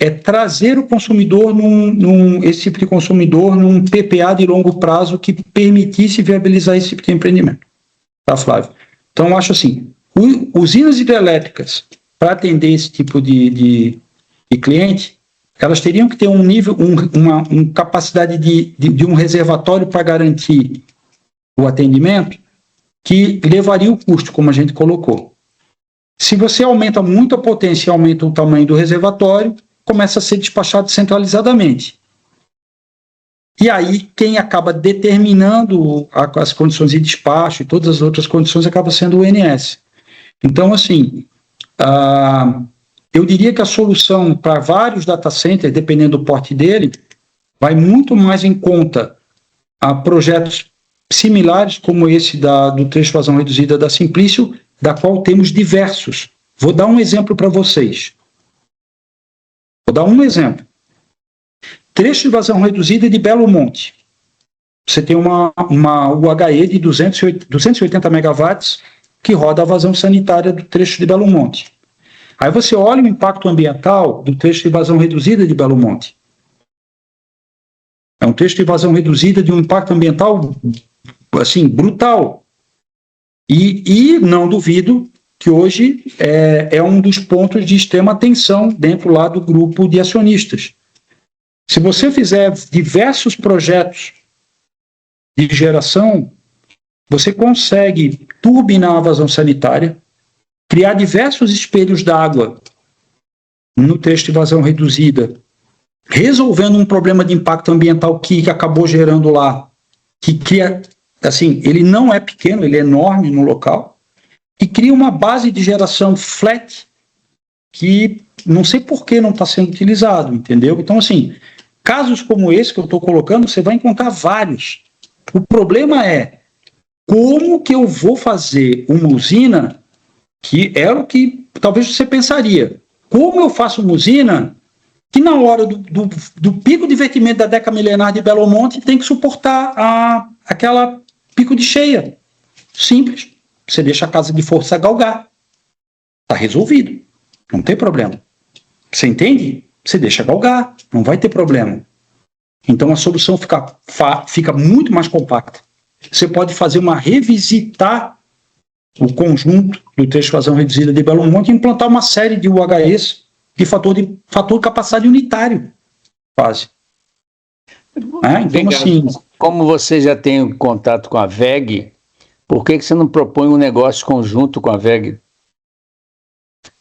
é trazer o consumidor, esse tipo de consumidor, num PPA de longo prazo que permitisse viabilizar esse tipo de empreendimento. Tá, Flávio? Então, eu acho assim, usinas hidrelétricas, para atender esse tipo de cliente, elas teriam que ter um nível, uma capacidade de um reservatório para garantir o atendimento que levaria o custo, como a gente colocou. Se você aumenta muito a potência e aumenta o tamanho do reservatório, começa a ser despachado centralizadamente. E aí, quem acaba determinando as condições de despacho e todas as outras condições acaba sendo o ONS. Então, assim, eu diria que a solução para vários data centers, dependendo do porte dele, vai muito mais em conta a projetos similares como esse do trecho de vazão reduzida da Simplício, da qual temos diversos. Vou dar um exemplo para vocês. Vou dar um exemplo. Trecho de vazão reduzida de Belo Monte. Você tem uma UHE de 280 megawatts que roda a vazão sanitária do trecho de Belo Monte. Aí você olha o impacto ambiental do trecho de vazão reduzida de Belo Monte. É um trecho de vazão reduzida de um impacto ambiental, assim, brutal. E não duvido que hoje é um dos pontos de extrema atenção dentro lá do grupo de acionistas. Se você fizer diversos projetos de geração, você consegue turbinar a vazão sanitária, criar diversos espelhos d'água no trecho de vazão reduzida, resolvendo um problema de impacto ambiental que acabou gerando lá, que cria, assim, ele não é pequeno, ele é enorme no local, e cria uma base de geração flat que não sei por que não está sendo utilizado, entendeu? Então, assim, casos como esse que eu estou colocando, você vai encontrar vários. O problema é como que eu vou fazer uma usina, que era o que talvez você pensaria. Como eu faço uma usina que na hora do pico de vertimento da Deca Milenar de Belo Monte tem que suportar aquela pico de cheia? Simples. Você deixa a casa de força galgar. Está resolvido. Não tem problema. Você entende? Você deixa galgar. Não vai ter problema. Então a solução fica muito mais compacta. Você pode fazer revisitar o conjunto do trecho de vazão reduzida de Belo Monte e implantar uma série de UHEs de fator de capacidade unitário, quase. Então, assim, como você já tem contato com a VEG, por que você não propõe um negócio conjunto com a VEG?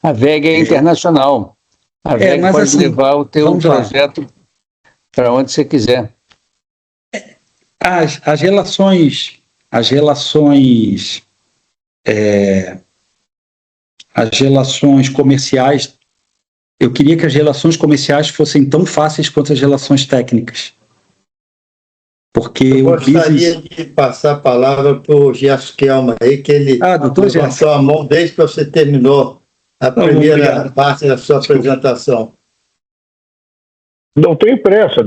A VEG é internacional. A VEG pode assim, levar o teu projeto para onde você quiser. As relações comerciais, eu queria que as relações comerciais fossem tão fáceis quanto as relações técnicas. Porque eu gostaria de passar a palavra para o Gerson Kelma aí, que ele levantou a mão desde que você terminou a primeira parte da sua apresentação. Não tem pressa,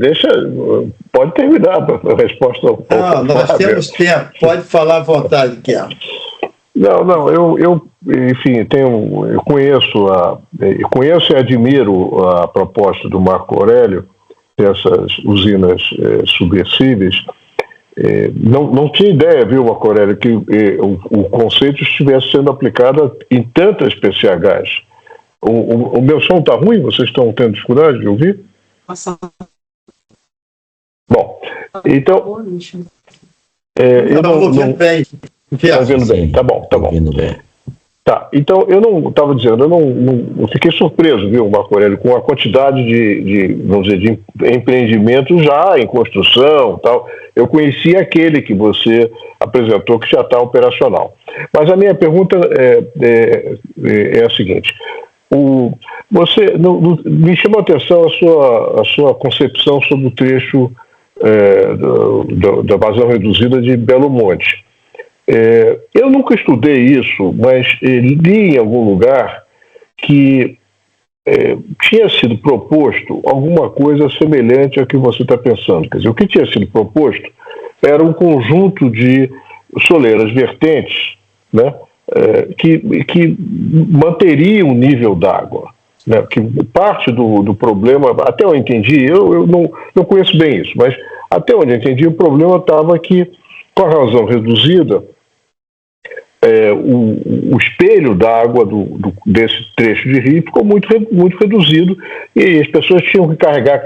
pode terminar a resposta. Não, nós temos tempo, pode falar à vontade, Kelma. Não, eu enfim, eu conheço e admiro a proposta do Marco Aurélio, dessas usinas submersíveis. Não tinha ideia, viu, Marco Aurélio, que o conceito estivesse sendo aplicado em tantas PCHs. O meu som está ruim? Vocês estão tendo dificuldade de ouvir? Bom, então... eu não ouvindo bem. Está ouvindo bem, tá bom. Tá, então eu não estava dizendo, eu fiquei surpreso, viu, Marco Aurélio, com a quantidade vamos dizer, de empreendimentos já em construção, tal. Eu conheci aquele que você apresentou que já está operacional. Mas a minha pergunta é a seguinte: me chamou a atenção a sua concepção sobre o trecho da vazão reduzida de Belo Monte. Eu nunca estudei isso, mas li em algum lugar que tinha sido proposto alguma coisa semelhante ao que você está pensando. Quer dizer, o que tinha sido proposto era um conjunto de soleiras vertentes, né, que manteria o nível d'água. Né, que parte do problema, até eu entendi, eu não conheço bem isso, mas até onde eu entendi, o problema estava que, com a vazão reduzida, o espelho d'água desse trecho de rio ficou muito reduzido, e as pessoas tinham que carregar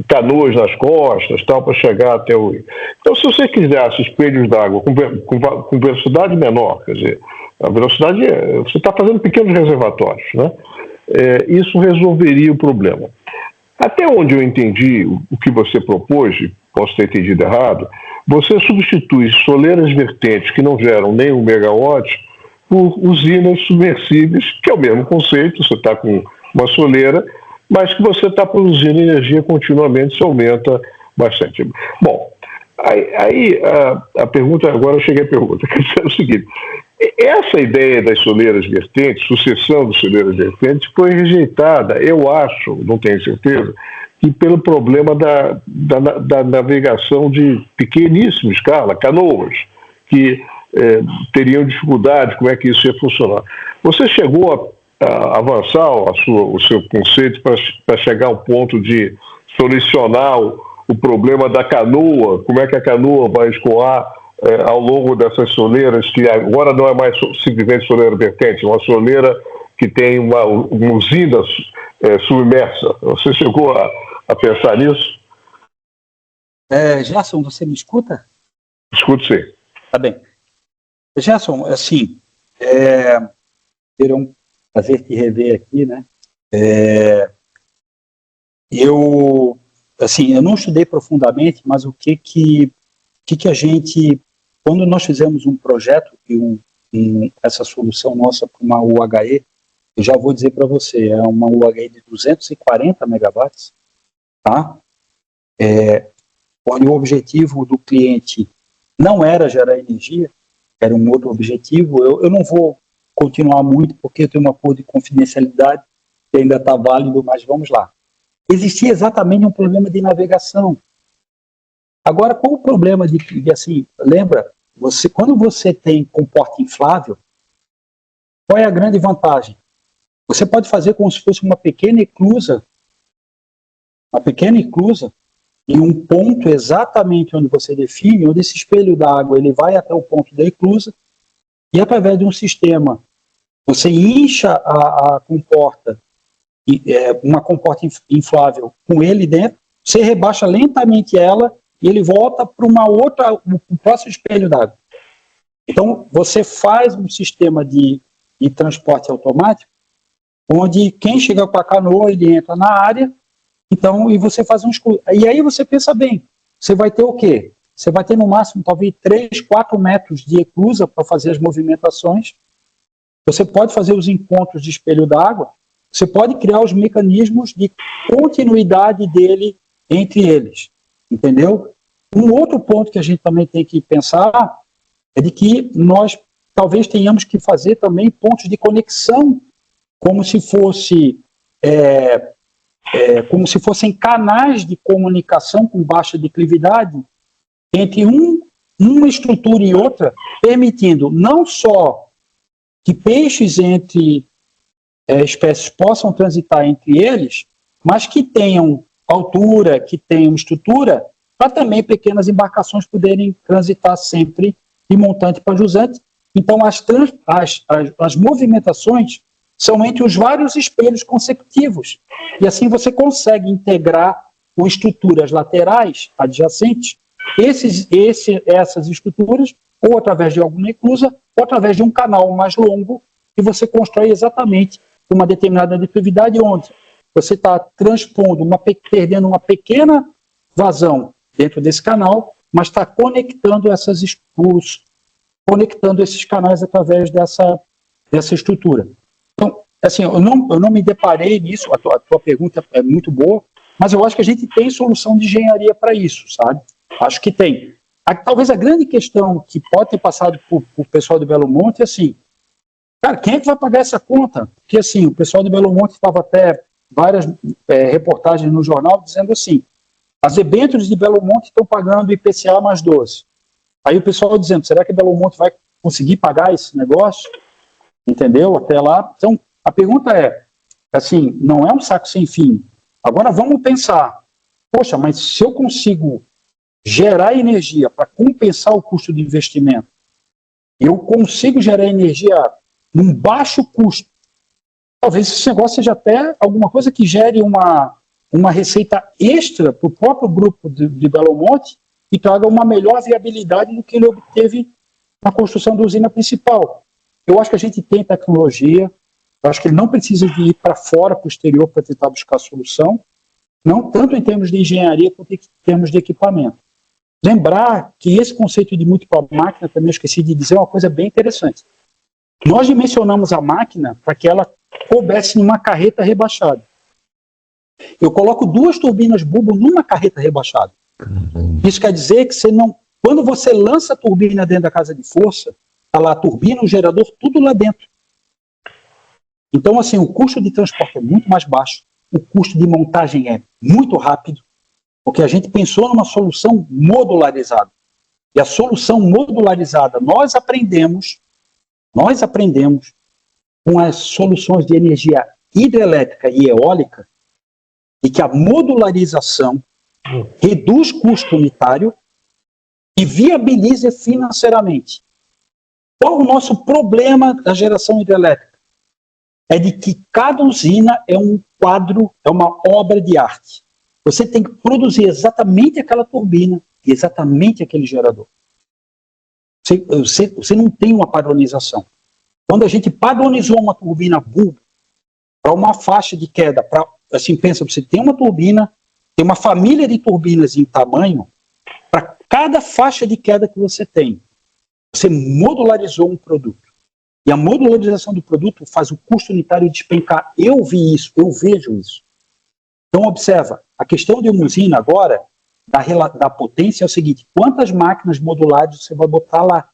canoas nas costas para chegar até o rio. Então, se você quisesse espelhos d'água com velocidade menor, quer dizer, a velocidade, você está fazendo pequenos reservatórios, né? Isso resolveria o problema. Até onde eu entendi o que você propôs, posso ter entendido errado, você substitui soleiras vertentes que não geram nem 1 megawatt por usinas submersíveis, que é o mesmo conceito. Você está com uma soleira, mas que você está produzindo energia continuamente, isso aumenta bastante. Bom, aí a pergunta, agora eu cheguei à pergunta, que é o seguinte: essa ideia das soleiras vertentes, sucessão de soleiras vertentes, foi rejeitada, eu acho, não tenho certeza, e pelo problema da navegação de pequeníssima escala, canoas, que teriam dificuldade, como é que isso ia funcionar. Você chegou a avançar o seu conceito para chegar ao ponto de solucionar o problema da canoa, como é que a canoa vai escoar ao longo dessas soleiras, que agora não é mais simplesmente soleira vertente, é uma soleira que tem uma usina submersa. Você chegou a pensar nisso? Gerson, você me escuta? Escuto, sim. Tá bem. Gerson, assim, será um prazer te rever aqui, né? Eu não estudei profundamente, mas o que a gente, quando nós fizemos um projeto e essa solução nossa para uma UHE, eu já vou dizer para você, é uma UHE de 240 megawatts, tá? Onde o objetivo do cliente não era gerar energia, era um outro objetivo. Eu não vou continuar muito, porque eu tenho um acordo de confidencialidade que ainda está válido, mas vamos lá. Existia exatamente um problema de navegação. Agora, qual o problema de assim, lembra, quando você tem comporta inflável, qual é a grande vantagem? Você pode fazer como se fosse uma pequena eclusa em um ponto exatamente onde você define, onde esse espelho d'água ele vai até o ponto da eclusa, e através de um sistema, você incha a comporta, uma comporta inflável com ele dentro, você rebaixa lentamente ela e ele volta para o próximo espelho d'água. Então, você faz um sistema de transporte automático, onde quem chega com a canoa, ele entra na área, então, e você faz e aí você pensa bem, você vai ter o quê? Você vai ter no máximo, talvez, 3, 4 metros de eclusa para fazer as movimentações. Você pode fazer os encontros de espelho d'água, você pode criar os mecanismos de continuidade dele entre eles, entendeu? Um outro ponto que a gente também tem que pensar é de que nós talvez tenhamos que fazer também pontos de conexão, como se fossem canais de comunicação com baixa declividade entre uma estrutura e outra, permitindo não só que peixes entre espécies possam transitar entre eles, mas que tenham altura, que tenham estrutura, para também pequenas embarcações poderem transitar sempre de montante para jusante. Então, as movimentações são entre os vários espelhos consecutivos, e assim você consegue integrar com estruturas laterais adjacentes essas estruturas, ou através de alguma eclusa, ou através de um canal mais longo, que você constrói exatamente uma determinada declividade, onde você está transpondo, perdendo uma pequena vazão dentro desse canal, mas está conectando esses canais através dessa estrutura. Então, assim, eu não me deparei nisso, a tua pergunta é muito boa, mas eu acho que a gente tem solução de engenharia para isso, sabe? Acho que tem. Talvez a grande questão que pode ter passado por pessoal do Belo Monte é assim, cara, quem é que vai pagar essa conta? Porque assim, o pessoal do Belo Monte estava até várias reportagens no jornal dizendo assim, as debêntures de Belo Monte estão pagando IPCA mais 12. Aí o pessoal dizendo, será que Belo Monte vai conseguir pagar esse negócio? Entendeu? Até lá. Então, a pergunta é, assim, não é um saco sem fim. Agora vamos pensar, poxa, mas se eu consigo gerar energia para compensar o custo de investimento eu consigo gerar energia num baixo custo. Talvez esse negócio seja até alguma coisa que gere uma receita extra para o próprio grupo de Belo Monte e traga uma melhor viabilidade do que ele obteve na construção da usina principal. Eu acho que a gente tem tecnologia, eu acho que ele não precisa de ir para fora, para o exterior, para tentar buscar solução, não tanto em termos de engenharia quanto em termos de equipamento. Lembrar que esse conceito de múltipla máquina, também eu esqueci de dizer, é uma coisa bem interessante. Nós dimensionamos a máquina para que ela coubesse numa carreta rebaixada. Eu coloco 2 turbinas bulbo numa carreta rebaixada. Isso quer dizer que quando você lança a turbina dentro da casa de força, está lá a turbina, o gerador, tudo lá dentro. Então, assim, o custo de transporte é muito mais baixo, o custo de montagem é muito rápido, porque a gente pensou numa solução modularizada. E a solução modularizada, nós aprendemos com as soluções de energia hidrelétrica e eólica, e que a modularização reduz custo unitário e viabiliza financeiramente. Qual o nosso problema da geração hidrelétrica? É de que cada usina é um quadro, é uma obra de arte. Você tem que produzir exatamente aquela turbina e exatamente aquele gerador. Você não tem uma padronização. Quando a gente padronizou uma turbina bulbo para uma faixa de queda, assim, pensa, você tem uma turbina, tem uma família de turbinas em tamanho, para cada faixa de queda que você tem, você modularizou um produto. E a modularização do produto faz o custo unitário despencar. Eu vi isso, eu vejo isso. Então, observa, a questão de uma usina agora, da potência, é o seguinte: quantas máquinas modulares você vai botar lá?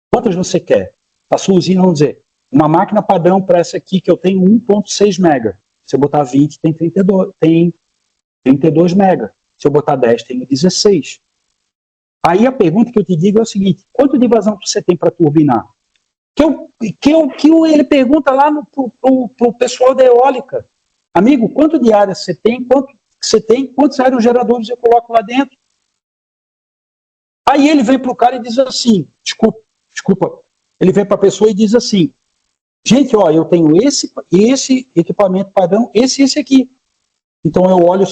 Quantas você quer? A sua usina, vamos dizer, uma máquina padrão para essa aqui, que eu tenho 1.6 mega. Se eu botar 20, tem 32 mega. Se eu botar 10, tenho 16. Aí a pergunta que eu te digo é o seguinte: quanto de vazão você tem para turbinar? Que ele pergunta lá pro pessoal da eólica: amigo, quanto de área você tem? Quantos aerogeradores eu coloco lá dentro? Aí ele vem pro cara e diz assim, desculpa, ele vem para a pessoa e diz assim: gente, ó, eu tenho esse equipamento padrão, esse aqui. Então eu olho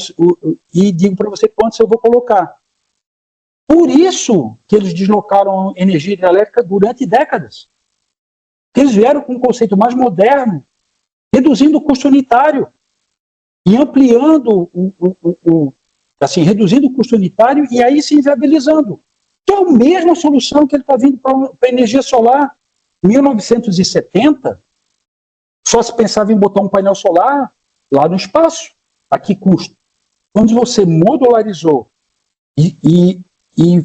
e digo para você quantos eu vou colocar. Por isso que eles deslocaram energia hidrelétrica durante décadas. Eles vieram com um conceito mais moderno, reduzindo o custo unitário e ampliando reduzindo o custo unitário e aí se inviabilizando. Que é a mesma solução que ele está vindo para a energia solar. Em 1970, só se pensava em botar um painel solar lá no espaço. A que custo? Quando você modularizou e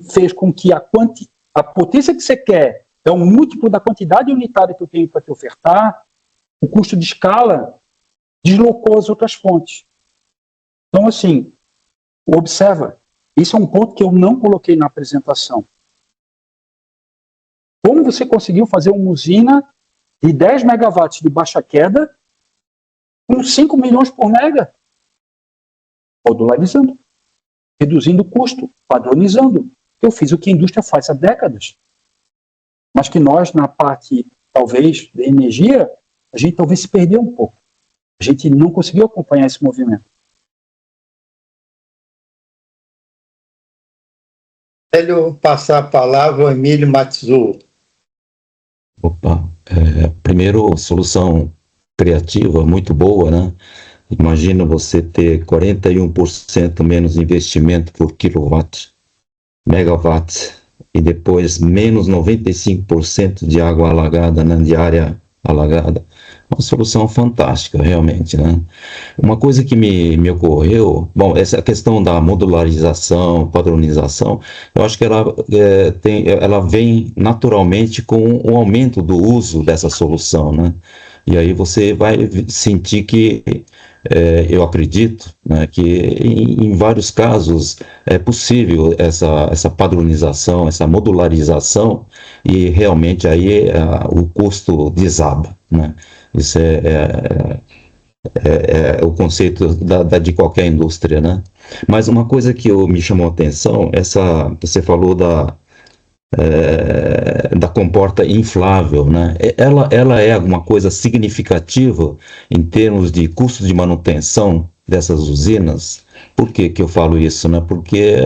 fez com que a potência que você quer é um múltiplo da quantidade unitária que eu tenho para te ofertar, o custo de escala deslocou as outras fontes. Então, assim, observa, isso é um ponto que eu não coloquei na apresentação. Como você conseguiu fazer uma usina de 10 megawatts de baixa queda com 5 milhões por mega? Modularizando, reduzindo o custo, padronizando. Eu fiz o que a indústria faz há décadas. Mas que nós, na parte, talvez, da energia, a gente talvez se perdeu um pouco. A gente não conseguiu acompanhar esse movimento. Velho, passar a palavra ao Emílio Matsuo. Opa, primeiro, solução criativa, muito boa, né? Imagina você ter 41% menos investimento por megawatt, e depois menos 95% de água alagada, né, de área alagada. Uma solução fantástica, realmente, né? Uma coisa que me ocorreu, bom, essa questão da modularização, padronização, eu acho que ela vem naturalmente com o aumento do uso dessa solução, né? E aí você vai sentir que, eu acredito, né, que em vários casos é possível essa padronização, essa modularização, e realmente aí o custo desaba, né? Isso é o conceito de qualquer indústria, né? Mas uma coisa que me chamou a atenção, você falou da comporta inflável, né? Ela é alguma coisa significativa em termos de custos de manutenção dessas usinas? Por que eu falo isso, né? Porque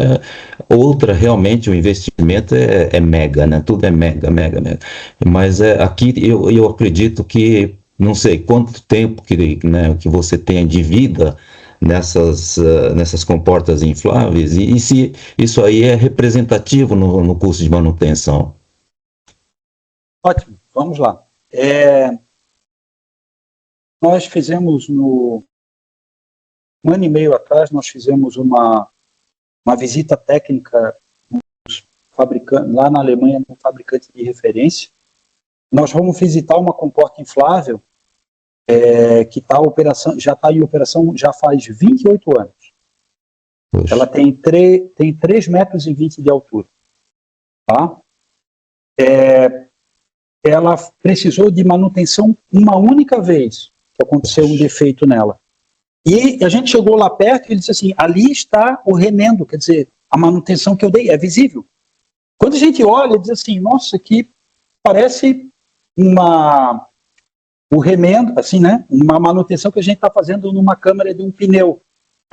realmente o investimento é mega, né? Tudo é mega. Mas aqui eu acredito que, não sei quanto tempo que você tem de vida nessas comportas infláveis, e se isso aí é representativo no custo de manutenção. Ótimo, vamos lá. Nós fizemos um ano e meio atrás, nós fizemos uma visita técnica lá na Alemanha, no fabricante de referência. Nós vamos visitar uma comporta inflável que já está em operação já faz 28 anos. Poxa. Ela tem 3,20 metros de altura. Tá? Ela precisou de manutenção uma única vez, que aconteceu um defeito nela. E a gente chegou lá perto e ele disse assim, ali está o remendo, quer dizer, a manutenção que eu dei é visível. Quando a gente olha, diz assim, nossa, aqui parece o remendo, assim, né? Uma manutenção que a gente está fazendo numa câmara de um pneu.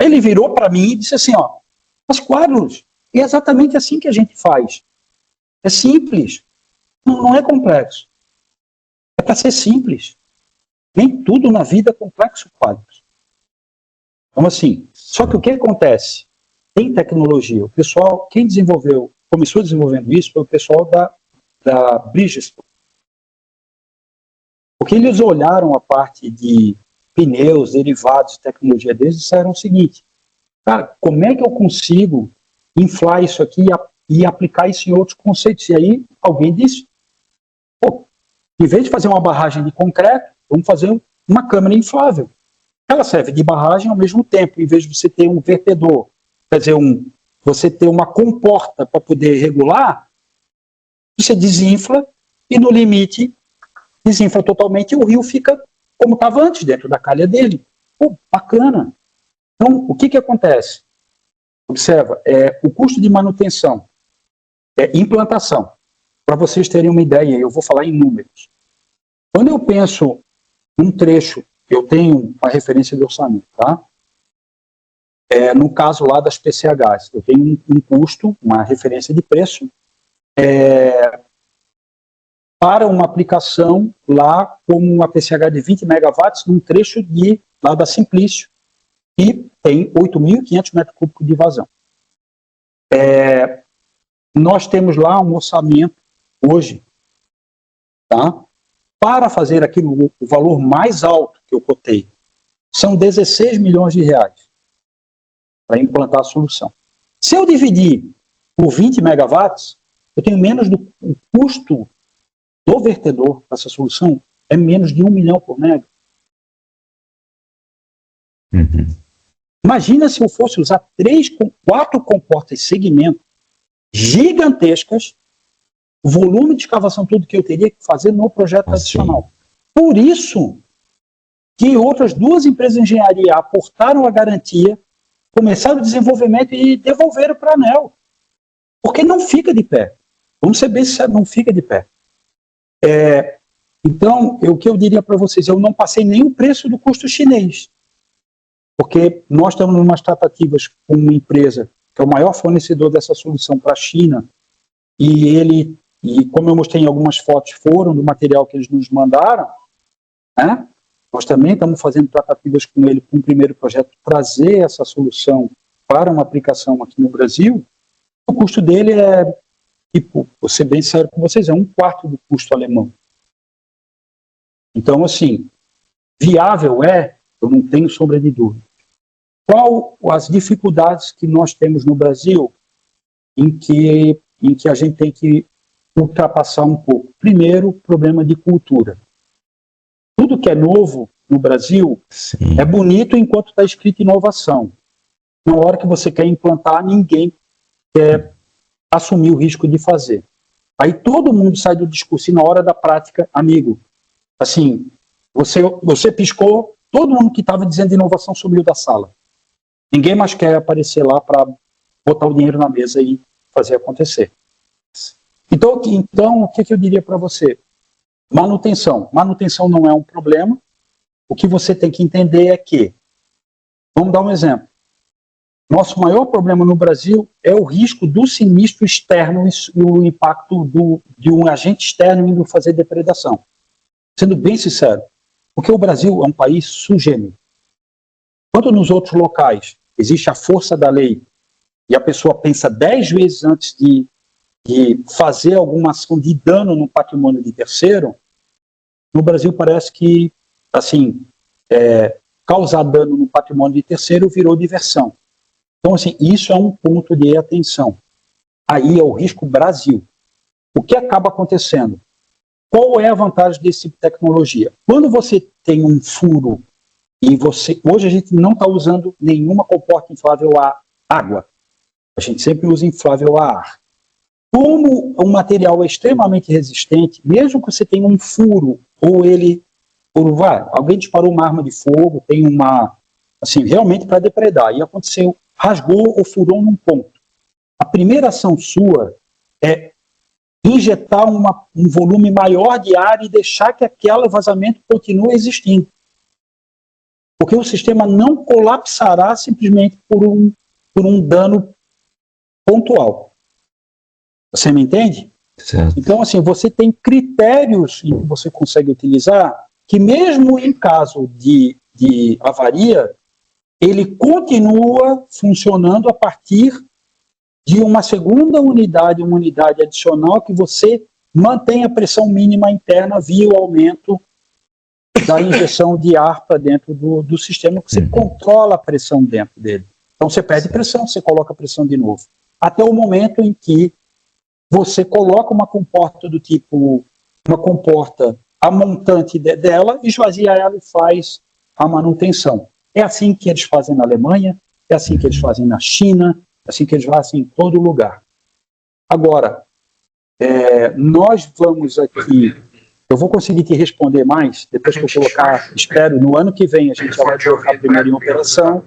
Ele virou para mim e disse assim, ó, mas Carlos, é exatamente assim que a gente faz. É simples. Não é complexo. É para ser simples. Nem tudo na vida é complexo, Carlos. Então, assim, só que o que acontece? Tem tecnologia. O pessoal, quem começou desenvolvendo isso foi o pessoal da Bridgestone. Porque eles olharam a parte de pneus, derivados, tecnologia deles e disseram o seguinte, cara, como é que eu consigo inflar isso aqui e aplicar isso em outros conceitos? E aí alguém disse, pô, em vez de fazer uma barragem de concreto, vamos fazer uma câmara inflável. Ela serve de barragem ao mesmo tempo, em vez de você ter um vertedor, quer dizer, você ter uma comporta para poder regular, você desinfla e no limite desinfla totalmente e o rio fica como estava antes, dentro da calha dele. Pô, bacana. Então, o que acontece? Observa, o custo de manutenção, implantação. Para vocês terem uma ideia, eu vou falar em números. Quando eu penso num trecho, eu tenho a referência de orçamento, tá? No caso lá das PCHs, eu tenho um custo, uma referência de preço, para uma aplicação lá como uma PCH de 20 megawatts num trecho lá da Simplício, e tem 8.500 metros cúbicos de vazão. Nós temos lá um orçamento hoje, tá? Para fazer aquilo, o valor mais alto que eu cotei, são 16 milhões de reais para implantar a solução. Se eu dividir por 20 megawatts, eu tenho menos do custo do vertedor dessa solução, é menos de 1 milhão por mega. Uhum. Imagina se eu fosse usar 4 comportas segmento gigantescas, o volume de escavação, tudo que eu teria que fazer no projeto adicional. Por isso que outras 2 empresas de engenharia aportaram a garantia, começaram o desenvolvimento e devolveram para a ANEEL. Porque não fica de pé. Vamos ser bem sinceros, não fica de pé. Então, o que eu diria para vocês, eu não passei nem o preço do custo chinês. Porque nós estamos em umas tratativas com uma empresa que é o maior fornecedor dessa solução para a China, e como eu mostrei em algumas fotos, foram do material que eles nos mandaram, né? Nós também estamos fazendo tratativas com ele para um primeiro projeto, trazer essa solução para uma aplicação aqui no Brasil. O custo dele vou ser bem sério com vocês, é 1/4 do custo alemão. Então, assim, viável eu não tenho sombra de dúvida. Qual as dificuldades que nós temos no Brasil em que a gente tem que ultrapassar um pouco? Primeiro, problema de cultura. Tudo que é novo no Brasil é bonito enquanto está escrito inovação. Na hora que você quer implantar, ninguém quer assumir o risco de fazer. Aí todo mundo sai do discurso e na hora da prática, amigo, assim, você piscou, todo mundo que estava dizendo inovação sumiu da sala. Ninguém mais quer aparecer lá para botar o dinheiro na mesa e fazer acontecer. Então o que eu diria para você? Manutenção não é um problema. O que você tem que entender é que, vamos dar um exemplo, nosso maior problema no Brasil é o risco do sinistro externo e o impacto de um agente externo indo fazer depredação. Sendo bem sincero, porque o Brasil é um país sugênero. Quando nos outros locais existe a força da lei e a pessoa pensa 10 vezes antes de fazer alguma ação de dano no patrimônio de terceiro, no Brasil parece que, assim, causar dano no patrimônio de terceiro virou diversão. Então, assim, isso é um ponto de atenção. Aí é o risco Brasil. O que acaba acontecendo? Qual é a vantagem desse tipo de tecnologia? Quando você tem um furo e hoje a gente não está usando nenhuma comporta inflável a água. A gente sempre usa inflável a ar. Como o material é extremamente resistente, mesmo que você tenha um furo ou alguém disparou uma arma de fogo, tem assim, realmente para depredar, e aconteceu, rasgou ou furou num ponto. A primeira ação sua é injetar um volume maior de ar e deixar que aquele vazamento continue existindo. Porque o sistema não colapsará simplesmente por um dano pontual. Você me entende? Certo. Então, assim, você tem critérios que você consegue utilizar que mesmo em caso de avaria, ele continua funcionando a partir de uma segunda unidade, uma unidade adicional, que você mantém a pressão mínima interna via o aumento da injeção de ar para dentro do sistema, que você controla a pressão dentro dele. Então você perde pressão, você coloca a pressão de novo. Até o momento em que você coloca uma comporta do tipo, uma comporta a montante dela, esvazia ela e faz a manutenção. É assim que eles fazem na Alemanha, é assim que eles fazem na China, é assim que eles fazem em todo lugar. Agora, nós vamos aqui, eu vou conseguir te responder mais, depois que eu colocar, espero, no ano que vem a gente já vai colocar primeiro em operação,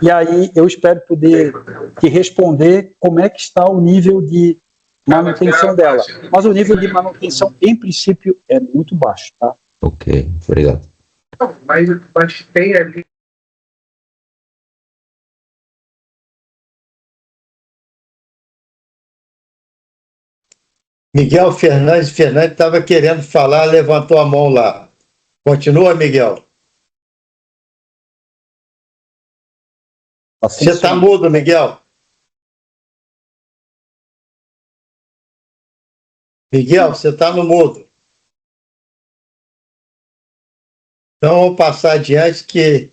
e aí eu espero poder te responder como é que está o nível de manutenção dela. Mas o nível de manutenção, em princípio, é muito baixo, tá? Ok, obrigado. Mas tem ali. Miguel Fernandes estava querendo falar, levantou a mão lá. Continua, Miguel. Você está mudo, Miguel. Miguel, você está no mudo. Então, vou passar adiante que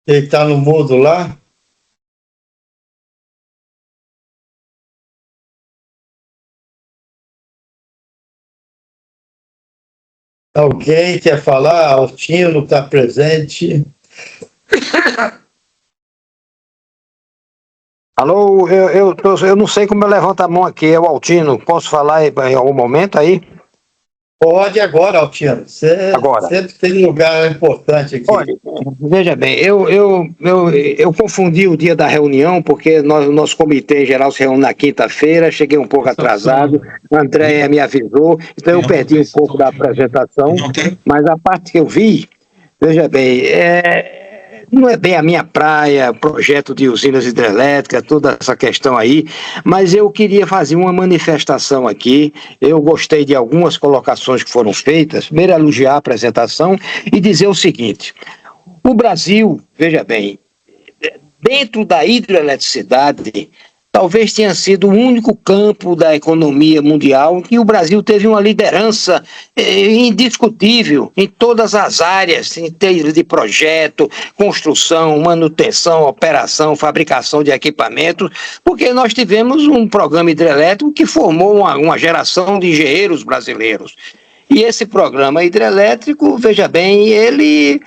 ele está no mudo lá. Alguém quer falar? Altino está presente. Alô, eu não sei como eu levanto a mão aqui, é o Altino. Posso falar em algum momento aí? Pode agora, Altino. Você sempre tem lugar importante aqui. Olha, veja bem, eu confundi o dia da reunião, porque o nosso comitê em geral se reúne na quinta-feira, cheguei um pouco atrasado, a Andréia me avisou, então eu perdi um pouco da apresentação, mas a parte que eu vi, veja bem, não é bem a minha praia, projeto de usinas hidrelétricas, toda essa questão aí, mas eu queria fazer uma manifestação aqui. Eu gostei de algumas colocações que foram feitas. Primeiro, elogiar a apresentação e dizer o seguinte: o Brasil, veja bem, dentro da hidroeletricidade, talvez tenha sido o único campo da economia mundial que o Brasil teve uma liderança indiscutível em todas as áreas, em termos de projeto, construção, manutenção, operação, fabricação de equipamentos, porque nós tivemos um programa hidrelétrico que formou uma geração de engenheiros brasileiros. E esse programa hidrelétrico, veja bem, ele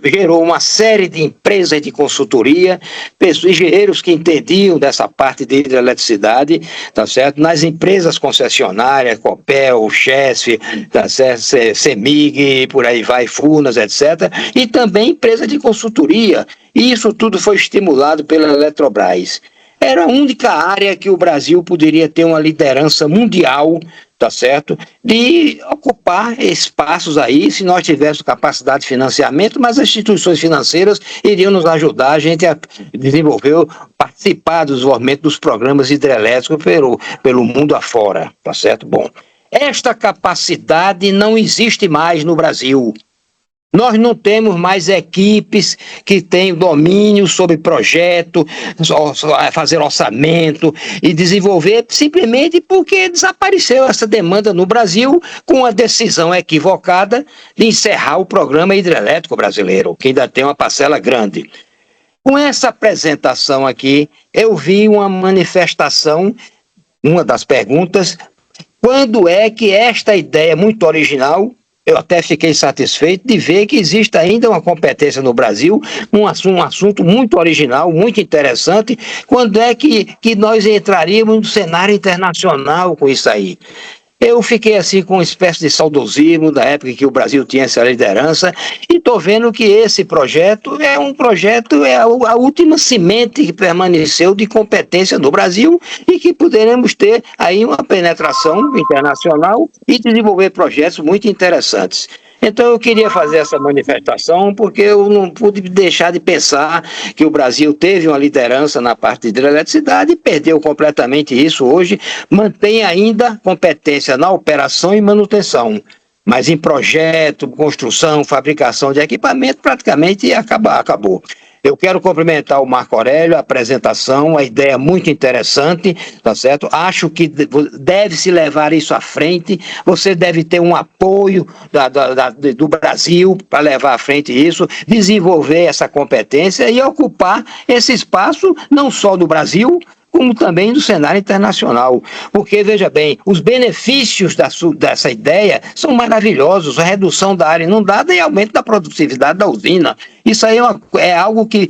gerou uma série de empresas de consultoria, engenheiros que entendiam dessa parte de hidroeletricidade, tá certo? Nas empresas concessionárias, Copel, Chesf, tá certo? CEMIG, por aí vai, Furnas, etc. E também empresa de consultoria. E isso tudo foi estimulado pela Eletrobras. Era a única área que o Brasil poderia ter uma liderança mundial, tá certo? De ocupar espaços aí, se nós tivéssemos capacidade de financiamento, mas as instituições financeiras iriam nos ajudar a gente a desenvolver, participar do desenvolvimento dos programas hidrelétricos pelo mundo afora, tá certo? Bom, esta capacidade não existe mais no Brasil. Nós não temos mais equipes que têm domínio sobre projeto, fazer orçamento e desenvolver, simplesmente porque desapareceu essa demanda no Brasil com a decisão equivocada de encerrar o programa hidrelétrico brasileiro, que ainda tem uma parcela grande. Com essa apresentação aqui, eu vi uma manifestação, uma das perguntas, quando é que esta ideia muito original, eu até fiquei satisfeito de ver que existe ainda uma competência no Brasil, um assunto muito original, muito interessante, quando é que nós entraríamos no cenário internacional com isso aí. Eu fiquei assim com uma espécie de saudosismo da época que o Brasil tinha essa liderança e estou vendo que esse projeto é a última semente que permaneceu de competência no Brasil e que poderemos ter aí uma penetração internacional e desenvolver projetos muito interessantes. Então eu queria fazer essa manifestação porque eu não pude deixar de pensar que o Brasil teve uma liderança na parte de hidroeletricidade e perdeu completamente isso hoje, mantém ainda competência na operação e manutenção, mas em projeto, construção, fabricação de equipamento praticamente acabou. Eu quero cumprimentar o Marco Aurélio, a apresentação, a ideia muito interessante, tá certo? Acho que deve-se levar isso à frente, você deve ter um apoio do Brasil para levar à frente isso, desenvolver essa competência e ocupar esse espaço não só do Brasil, como também do cenário internacional. Porque, veja bem, os benefícios dessa ideia são maravilhosos, a redução da área inundada e aumento da produtividade da usina. Isso aí é algo que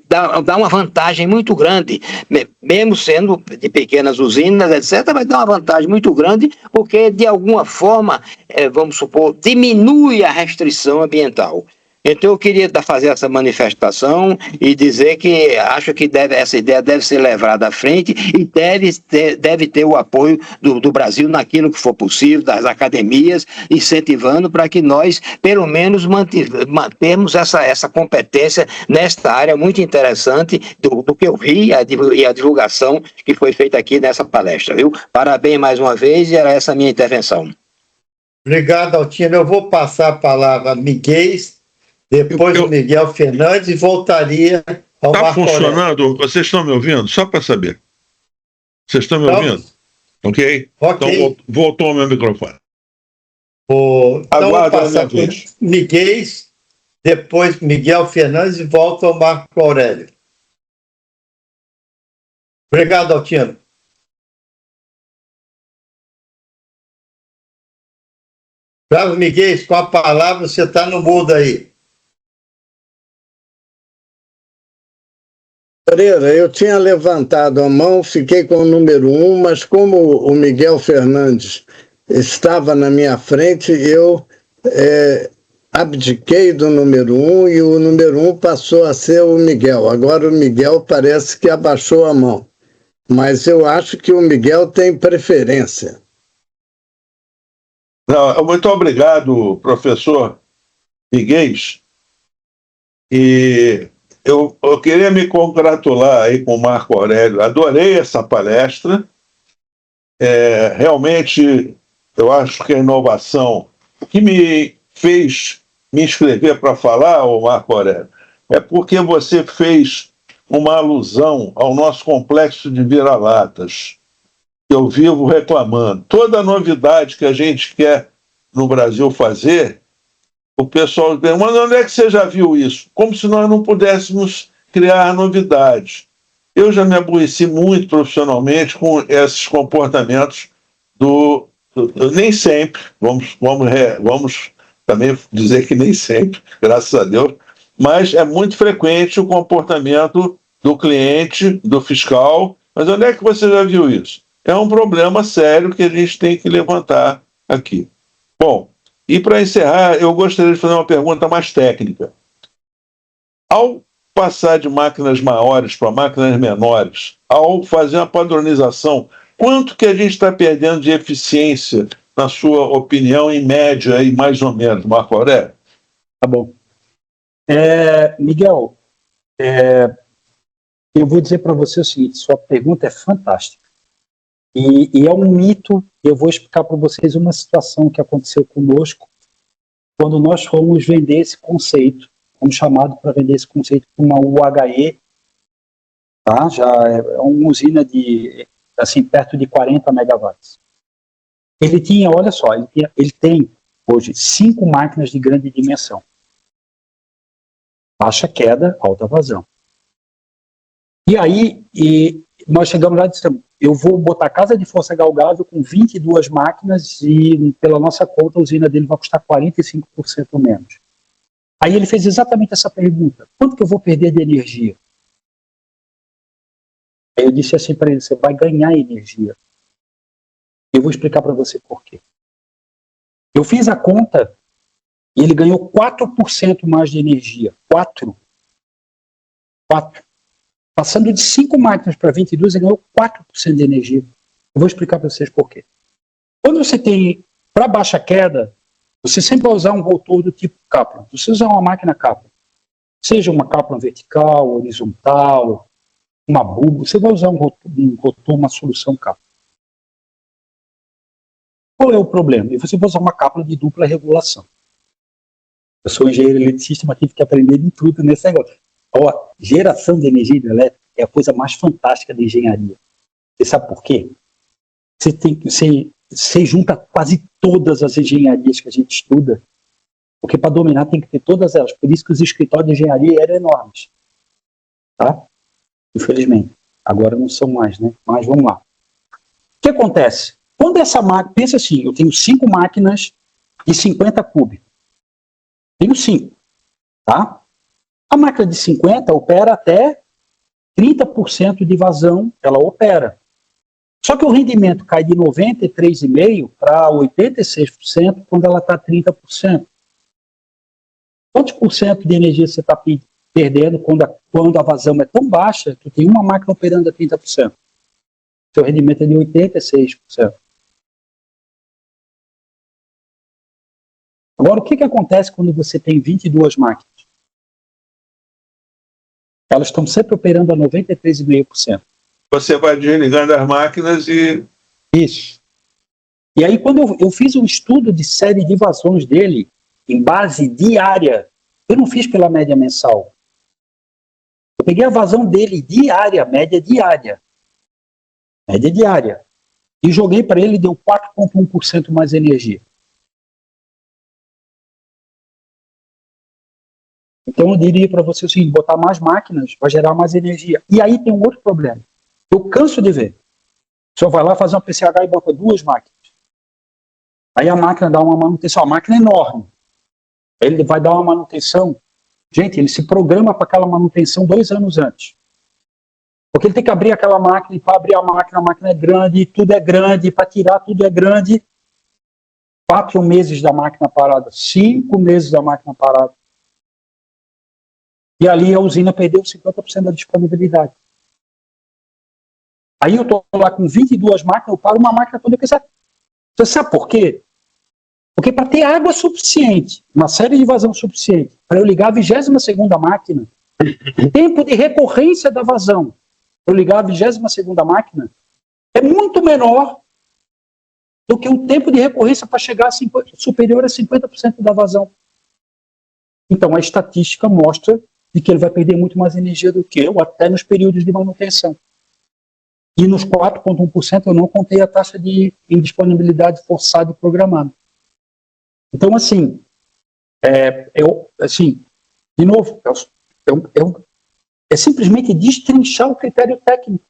dá uma vantagem muito grande, mesmo sendo de pequenas usinas, etc., vai dar uma vantagem muito grande, porque, de alguma forma, vamos supor, diminui a restrição ambiental. Então eu queria fazer essa manifestação e dizer que acho que essa ideia deve ser levada à frente e deve ter o apoio do Brasil naquilo que for possível, das academias, incentivando para que nós, pelo menos, mantermos essa competência nesta área muito interessante do que eu vi e a divulgação que foi feita aqui nessa palestra, viu? Parabéns mais uma vez e era essa a minha intervenção. Obrigado, Altino. Eu vou passar a palavra a Miguel, depois o Miguel Fernandes e voltaria ao Marco Aurélio. Está funcionando? Vocês estão me ouvindo? Só para saber. Vocês estão me ouvindo? Ok? Então voltou o meu microfone. Então vou passar por Miguel, depois Miguel Fernandes e volto ao Marco Aurélio. Obrigado, Altino. Carlos Miguel, com a palavra, você está no mudo aí. Pereira, eu tinha levantado a mão, fiquei com o número 1, mas como o Miguel Fernandes estava na minha frente, eu abdiquei do número 1 e o número 1 passou a ser o Miguel. Agora o Miguel parece que abaixou a mão, mas eu acho que o Miguel tem preferência. Não, muito obrigado, professor Miguel. E eu queria me congratular aí com o Marco Aurélio. Adorei essa palestra. Realmente, eu acho que a inovação, o que me fez me inscrever para falar, o Marco Aurélio, é porque você fez uma alusão ao nosso complexo de vira-latas, que eu vivo reclamando. Toda novidade que a gente quer no Brasil fazer, o pessoal diz, mas onde é que você já viu isso? Como se nós não pudéssemos criar novidades. Eu já me aborreci muito profissionalmente com esses comportamentos nem sempre, vamos também dizer que nem sempre, graças a Deus, mas é muito frequente o comportamento do cliente, do fiscal. Mas onde é que você já viu isso? É um problema sério que a gente tem que levantar aqui. Bom, e para encerrar, eu gostaria de fazer uma pergunta mais técnica. Ao passar de máquinas maiores para máquinas menores, ao fazer uma padronização, quanto que a gente está perdendo de eficiência, na sua opinião, em média, aí, mais ou menos, Marco Aurélio? Tá bom. Miguel, eu vou dizer para você o seguinte, sua pergunta é fantástica. E é um mito, eu vou explicar para vocês uma situação que aconteceu conosco quando nós fomos vender esse conceito, fomos chamados para vender esse conceito para uma UHE, tá? Já é uma usina de, assim, perto de 40 megawatts. Ele tinha, olha só, ele tem hoje 5 máquinas de grande dimensão. Baixa queda, alta vazão. E aí, nós chegamos lá e dissemos, eu vou botar casa de força galgável com 22 máquinas e, pela nossa conta, a usina dele vai custar 45% menos. Aí ele fez exatamente essa pergunta, quanto que eu vou perder de energia? Aí eu disse assim para ele, você vai ganhar energia. Eu vou explicar para você por quê. Eu fiz a conta e ele ganhou 4% mais de energia. 4. Passando de 5 máquinas para 22, ele ganhou 4% de energia. Eu vou explicar para vocês por quê. Quando você tem, para baixa queda, você sempre vai usar um rotor do tipo Kaplan. Você usa uma máquina Kaplan. Seja uma Kaplan vertical, horizontal, uma bulbo, você vai usar um rotor, uma solução Kaplan. Qual é o problema? E você vai usar uma Kaplan de dupla regulação. Eu sou engenheiro eletricista, mas tive que aprender de tudo nesse negócio. Ó, geração de energia hidrelétrica é a coisa mais fantástica da engenharia. Você sabe por quê? Você junta quase todas as engenharias que a gente estuda, porque para dominar tem que ter todas elas. Por isso que os escritórios de engenharia eram enormes. Tá? Infelizmente. Agora não são mais, né? Mas vamos lá. O que acontece? Quando essa máquina... Pensa assim, eu tenho 5 máquinas de 50 cúbicos. Tenho 5. Tá? A máquina de 50 opera até 30% de vazão, ela opera. Só que o rendimento cai de 93,5% para 86% quando ela está 30%. Quantos por cento de energia você está perdendo quando a vazão é tão baixa que tem uma máquina operando a 30%? Seu rendimento é de 86%. Agora, o que acontece quando você tem 22 máquinas? Elas estão sempre operando a 93,5%. Você vai desligando as máquinas e... Isso. E aí, quando eu fiz um estudo de série de vazões dele, em base diária, eu não fiz pela média mensal. Eu peguei a vazão dele diária, média diária, e joguei para ele, deu 4,1% mais energia. Então eu diria para você o seguinte, botar mais máquinas vai gerar mais energia. E aí tem um outro problema. Eu canso de ver. O senhor vai lá fazer uma PCH e bota 2 máquinas. Aí a máquina dá uma manutenção. A máquina é enorme. Ele vai dar uma manutenção. Gente, ele se programa para aquela manutenção 2 anos antes. Porque ele tem que abrir aquela máquina, e para abrir a máquina é grande, tudo é grande, para tirar tudo é grande. 4 meses da máquina parada, 5 meses da máquina parada. E ali a usina perdeu 50% da disponibilidade. Aí eu estou lá com 22 máquinas, eu paro uma máquina toda. Você sabe por quê? Porque para ter água suficiente, uma série de vazão suficiente, para eu ligar a 22ª máquina, o tempo de recorrência da vazão para eu ligar a 22ª máquina é muito menor do que o tempo de recorrência para chegar superior a 50% da vazão. Então a estatística mostra de que ele vai perder muito mais energia do que eu, até nos períodos de manutenção. E nos 4,1% eu não contei a taxa de indisponibilidade forçada e programada. Então, assim, de novo, é simplesmente destrinchar o critério técnico.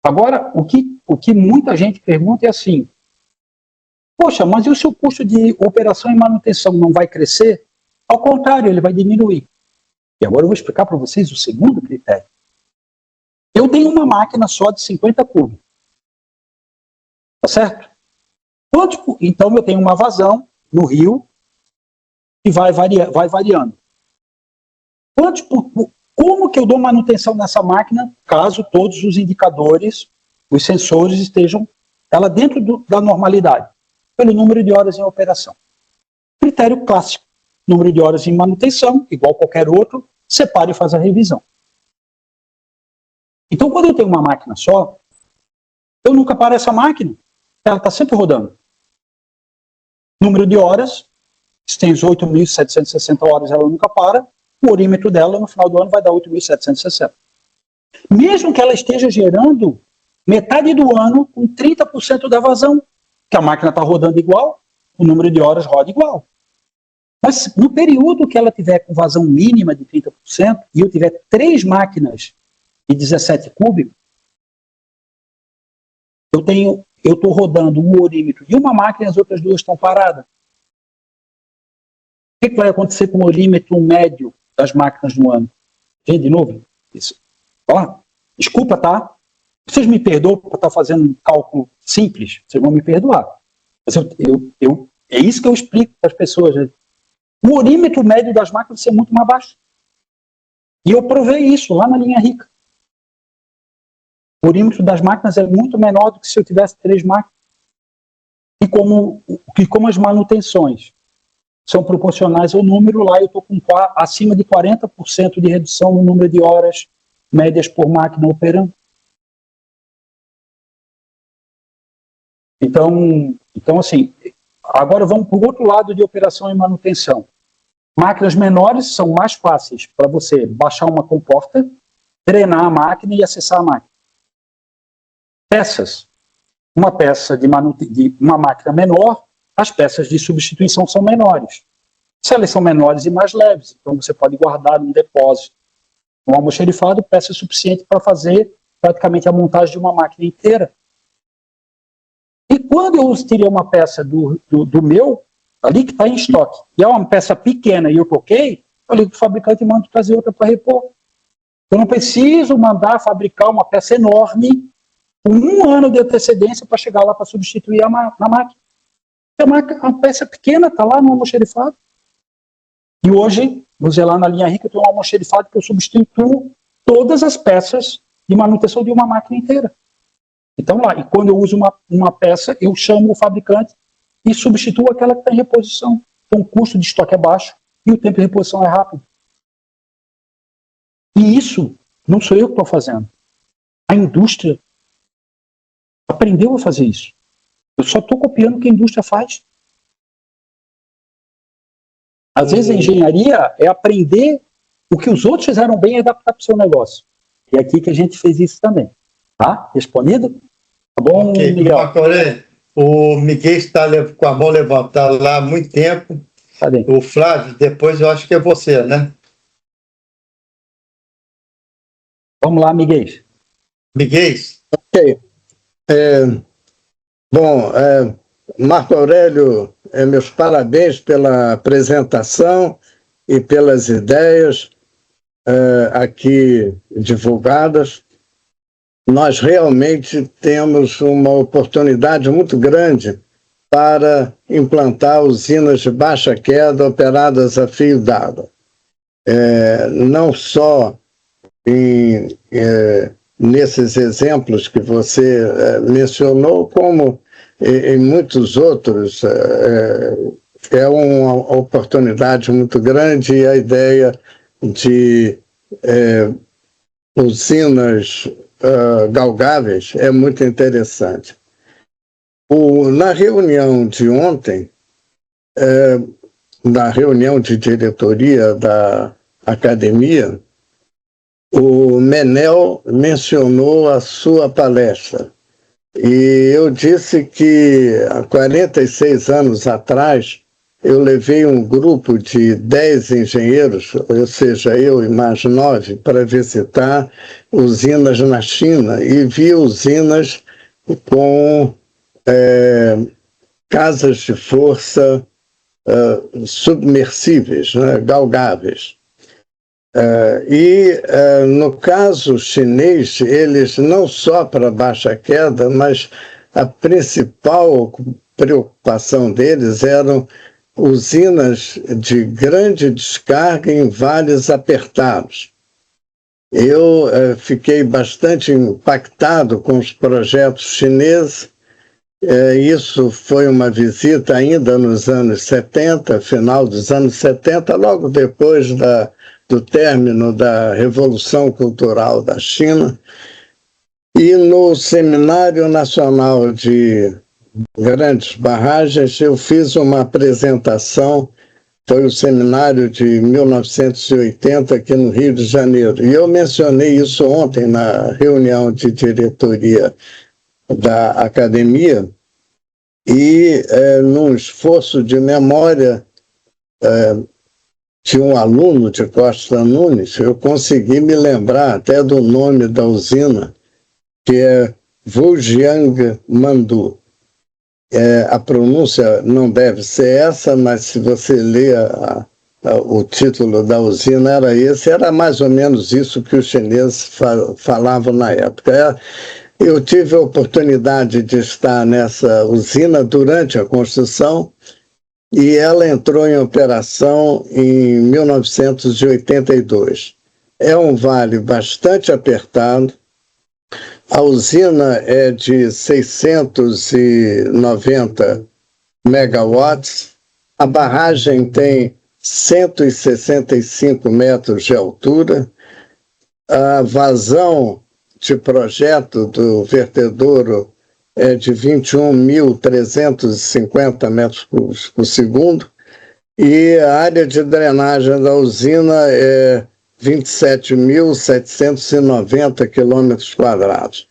Agora, o que muita gente pergunta é assim, poxa, mas e o seu custo de operação e manutenção não vai crescer? Ao contrário, ele vai diminuir. E agora eu vou explicar para vocês o segundo critério. Eu tenho uma máquina só de 50 cúbicos. Tá certo? Então eu tenho uma vazão no rio e vai variando. Como que eu dou manutenção nessa máquina, caso todos os indicadores, os sensores estejam ela dentro da normalidade? Pelo número de horas em operação. Critério clássico. Número de horas em manutenção, igual qualquer outro, separa e faz a revisão. Então, quando eu tenho uma máquina só, eu nunca paro essa máquina. Ela está sempre rodando. Número de horas, se tem 8.760 horas, ela nunca para. O orímetro dela, no final do ano, vai dar 8.760. Mesmo que ela esteja gerando metade do ano com 30% da vazão, que a máquina está rodando igual, o número de horas roda igual. Mas no período que ela tiver com vazão mínima de 30% e eu tiver 3 máquinas de 17 cúbicos, eu estou rodando um orímetro de uma máquina e as outras 2 estão paradas. O que vai acontecer com o orímetro médio das máquinas no ano? Gente, de novo, isso. Ó, desculpa, tá? Vocês me perdoam por estar fazendo um cálculo simples, vocês vão me perdoar. Mas é isso que eu explico para as pessoas. Gente. O orímetro médio das máquinas vai ser muito mais baixo. E eu provei isso lá na linha rica. O orímetro das máquinas é muito menor do que se eu tivesse 3 máquinas. E como as manutenções são proporcionais ao número, lá eu estou com acima de 40% de redução no número de horas médias por máquina operando. Então assim, agora vamos para o outro lado de operação e manutenção. Máquinas menores são mais fáceis para você baixar uma comporta, treinar a máquina e acessar a máquina. Peças. Uma peça de uma máquina menor, as peças de substituição são menores. Se elas são menores e mais leves, então você pode guardar num depósito. Um almoxerifado, peça suficiente para fazer praticamente a montagem de uma máquina inteira. E quando eu teria uma peça do meu, ali que está em estoque, e é uma peça pequena e eu toquei, eu ligo para o fabricante e mando trazer outra para repor. Eu não preciso mandar fabricar uma peça enorme com 1 ano de antecedência para chegar lá para substituir na máquina. A peça pequena está lá no almoxerifado. E hoje, vamos dizer lá na linha rica, eu tenho um almoxerifado que eu substituo todas as peças de manutenção de uma máquina inteira. Então lá, e quando eu uso uma peça, eu chamo o fabricante e substituo aquela que está em reposição. Então o custo de estoque é baixo e o tempo de reposição é rápido. E isso não sou eu que estou fazendo. A indústria aprendeu a fazer isso. Eu só estou copiando o que a indústria faz. Às vezes a engenharia é aprender o que os outros fizeram bem e adaptar para o seu negócio. E é aqui que a gente fez isso também. Tá? Respondido? Tá bom, okay. Miguel? O Miguel está com a mão levantada lá há muito tempo. Cadê? O Flávio, depois eu acho que é você, né? Vamos lá, Miguel. Miguel? Ok. Marco Aurélio, meus parabéns pela apresentação e pelas ideias aqui divulgadas. Nós realmente temos uma oportunidade muito grande para implantar usinas de baixa queda operadas a fio d'água. Não só nesses exemplos que você mencionou, como em muitos outros, é uma oportunidade muito grande e a ideia de usinas galgáveis é muito interessante. Na reunião de ontem, na reunião de diretoria da academia, o Menel mencionou a sua palestra. E eu disse que há 46 anos atrás, eu levei um grupo de 10 engenheiros, ou seja, eu e mais 9, para visitar usinas na China e vi usinas com casas de força submersíveis, né, galgáveis. No caso chinês, eles não só para baixa queda, mas a principal preocupação deles eram usinas de grande descarga em vales apertados. Eu fiquei bastante impactado com os projetos chineses. Isso foi uma visita ainda nos anos 70, final dos anos 70, logo depois do término da Revolução Cultural da China. E no Seminário Nacional de Grandes Barragens, eu fiz uma apresentação, foi o seminário de 1980 aqui no Rio de Janeiro. E eu mencionei isso ontem na reunião de diretoria da academia, e num esforço de memória de um aluno de Costa Nunes, eu consegui me lembrar até do nome da usina, que é Wujiang Mandu. A pronúncia não deve ser essa, mas se você ler o título da usina era esse, era mais ou menos isso que os chineses falavam na época. Eu tive a oportunidade de estar nessa usina durante a construção e ela entrou em operação em 1982. É um vale bastante apertado. A usina é de 690 megawatts. A barragem tem 165 metros de altura. A vazão de projeto do vertedouro é de 21.350 metros por segundo e a área de drenagem da usina é 27.790 quilômetros quadrados.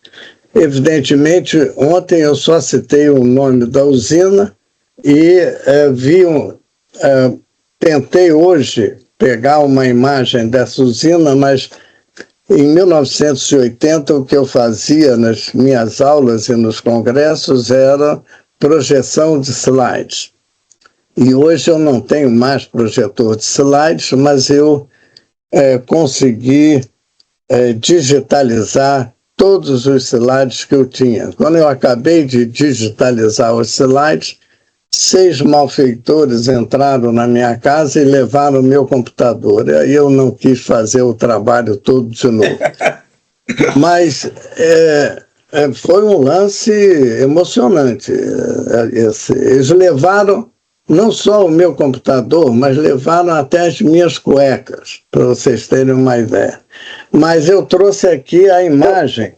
Evidentemente, ontem eu só citei o nome da usina e tentei hoje pegar uma imagem dessa usina, mas em 1980, o que eu fazia nas minhas aulas e nos congressos era projeção de slides. E hoje eu não tenho mais projetor de slides, mas eu consegui digitalizar todos os slides que eu tinha. Quando eu acabei de digitalizar os slides, 6 malfeitores entraram na minha casa e levaram o meu computador. Aí eu não quis fazer o trabalho todo de novo. Mas foi um lance emocionante. Eles levaram não só o meu computador, mas levaram até as minhas cuecas, para vocês terem uma ideia. Mas eu trouxe aqui a imagem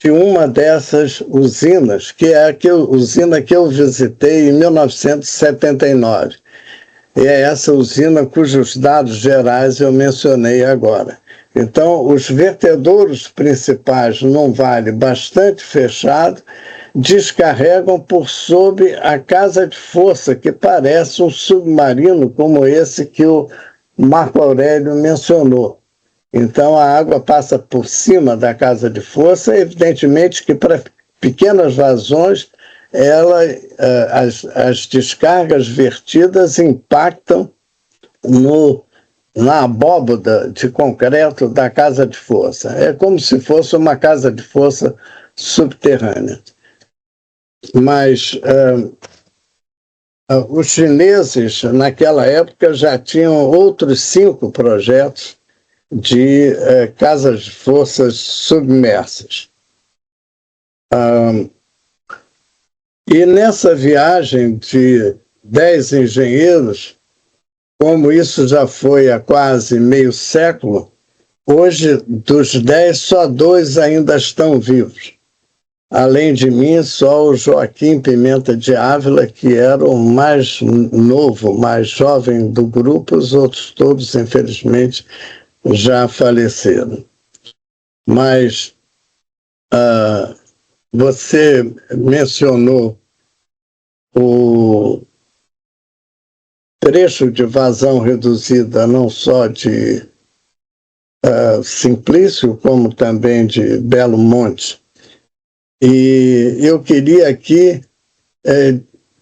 de uma dessas usinas, que é a usina que eu visitei em 1979. E é essa usina cujos dados gerais eu mencionei agora. Então, os vertedouros principais num vale bastante fechado descarregam por sob a casa de força, que parece um submarino como esse que o Marco Aurélio mencionou. Então, a água passa por cima da casa de força, evidentemente que para pequenas vazões, as descargas vertidas impactam na abóboda de concreto da casa de força. É como se fosse uma casa de força subterrânea. Mas os chineses, naquela época, já tinham outros 5 projetos de casas de forças submersas. E nessa viagem de 10 engenheiros, como isso já foi há quase meio século, hoje, dos 10, só 2 ainda estão vivos. Além de mim, só o Joaquim Pimenta de Ávila, que era o mais novo, mais jovem do grupo, os outros todos, infelizmente, já faleceram. Mas você mencionou o trecho de vazão reduzida, não só de Simplício, como também de Belo Monte. E eu queria aqui,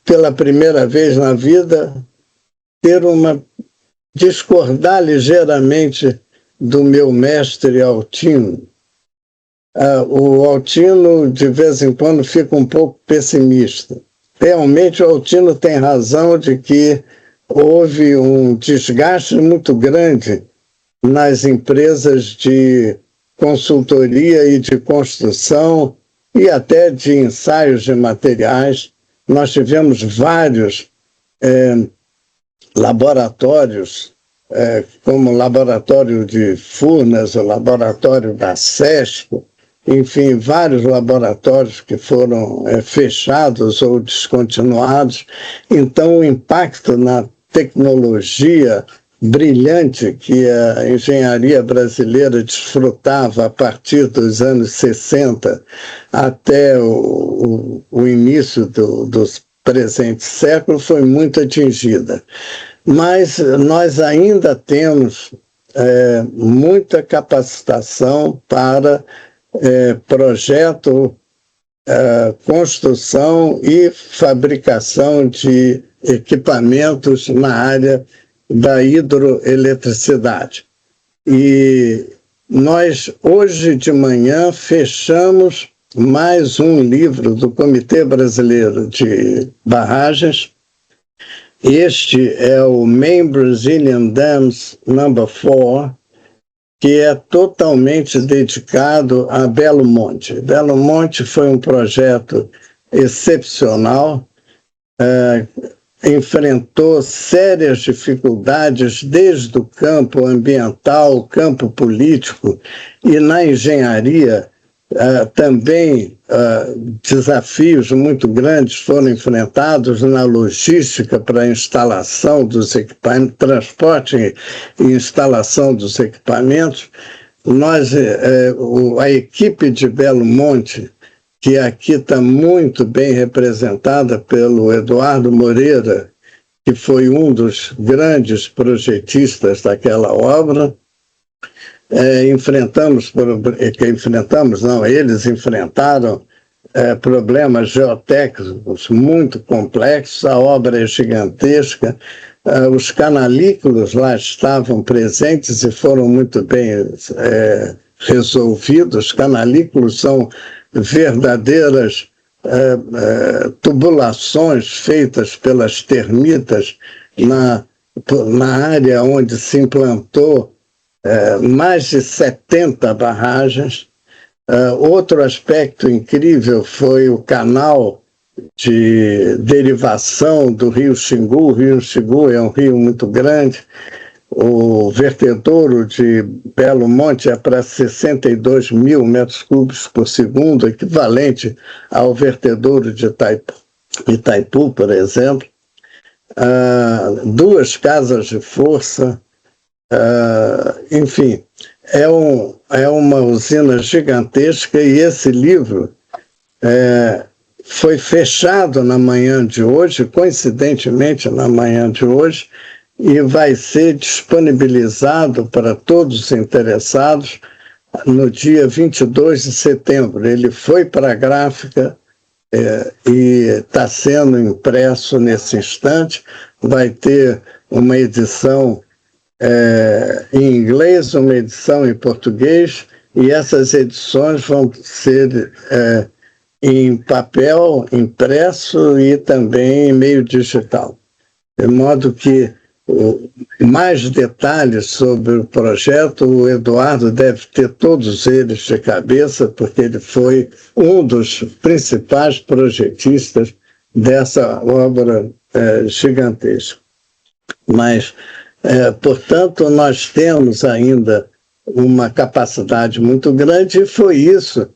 pela primeira vez na vida, discordar ligeiramente do meu mestre Altino. O Altino, de vez em quando, fica um pouco pessimista. Realmente, o Altino tem razão de que houve um desgaste muito grande nas empresas de consultoria e de construção e até de ensaios de materiais. Nós tivemos vários laboratórios, como o laboratório de Furnas, o laboratório da SESC, enfim, vários laboratórios que foram fechados ou descontinuados. Então, o impacto na tecnologia brilhante que a engenharia brasileira desfrutava a partir dos anos 60 até o início do presente século foi muito atingida. Mas nós ainda temos muita capacitação para projeto, construção e fabricação de equipamentos na área da hidroeletricidade. E nós, hoje de manhã, fechamos mais um livro do Comitê Brasileiro de Barragens. Este é o Main Brazilian Dams No. 4, que é totalmente dedicado a Belo Monte. Belo Monte foi um projeto excepcional, enfrentou sérias dificuldades desde o campo ambiental, o campo político, e na engenharia também desafios muito grandes foram enfrentados na logística para a instalação dos equipamentos, transporte e instalação dos equipamentos. A equipe de Belo Monte, que aqui está muito bem representada pelo Eduardo Moreira, que foi um dos grandes projetistas daquela obra. Eles enfrentaram problemas geotécnicos muito complexos, a obra é gigantesca, os canalículos lá estavam presentes e foram muito bem resolvidos. Os canalículos são verdadeiras tubulações feitas pelas termitas na área onde se implantou mais de 70 barragens. Outro aspecto incrível foi o canal de derivação do rio Xingu. O rio Xingu é um rio muito grande. O vertedouro de Belo Monte é para 62 mil metros cúbicos por segundo, equivalente ao vertedouro de Itaipu, por exemplo. 2 casas de força. Enfim, é uma usina gigantesca, e esse livro foi fechado na manhã de hoje, coincidentemente na manhã de hoje, e vai ser disponibilizado para todos os interessados no dia 22 de setembro. Ele foi para a gráfica e está sendo impresso nesse instante. Vai ter uma edição em inglês, uma edição em português, e essas edições vão ser em papel, impresso e também em meio digital. De modo que mais detalhes sobre o projeto, o Eduardo deve ter todos eles de cabeça, porque ele foi um dos principais projetistas dessa obra gigantesca. Mas, portanto, nós temos ainda uma capacidade muito grande, e foi isso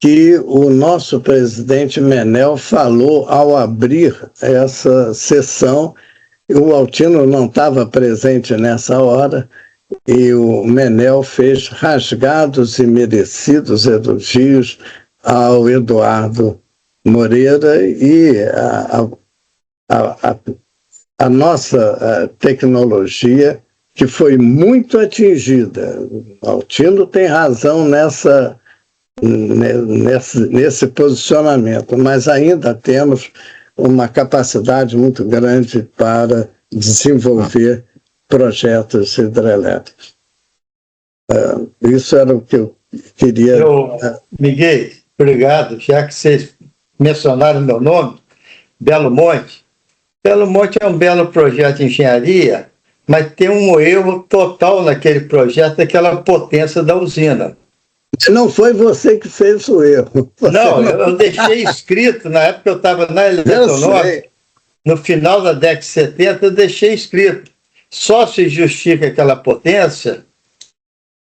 que o nosso presidente Menel falou ao abrir essa sessão. O Altino não estava presente nessa hora, e o Menel fez rasgados e merecidos elogios ao Eduardo Moreira, e a nossa tecnologia, que foi muito atingida. O Altino tem razão nesse posicionamento, mas ainda temos uma capacidade muito grande para desenvolver projetos hidrelétricos. Isso era o que eu queria... Miguel, obrigado. Já que vocês mencionaram meu nome, Belo Monte. Belo Monte é um belo projeto de engenharia, mas tem um erro total naquele projeto, daquela potência da usina. Não foi você que fez o erro. Não, eu deixei escrito, na época eu estava na Eletronorte, no final da década de 70, eu deixei escrito. Só se justifica aquela potência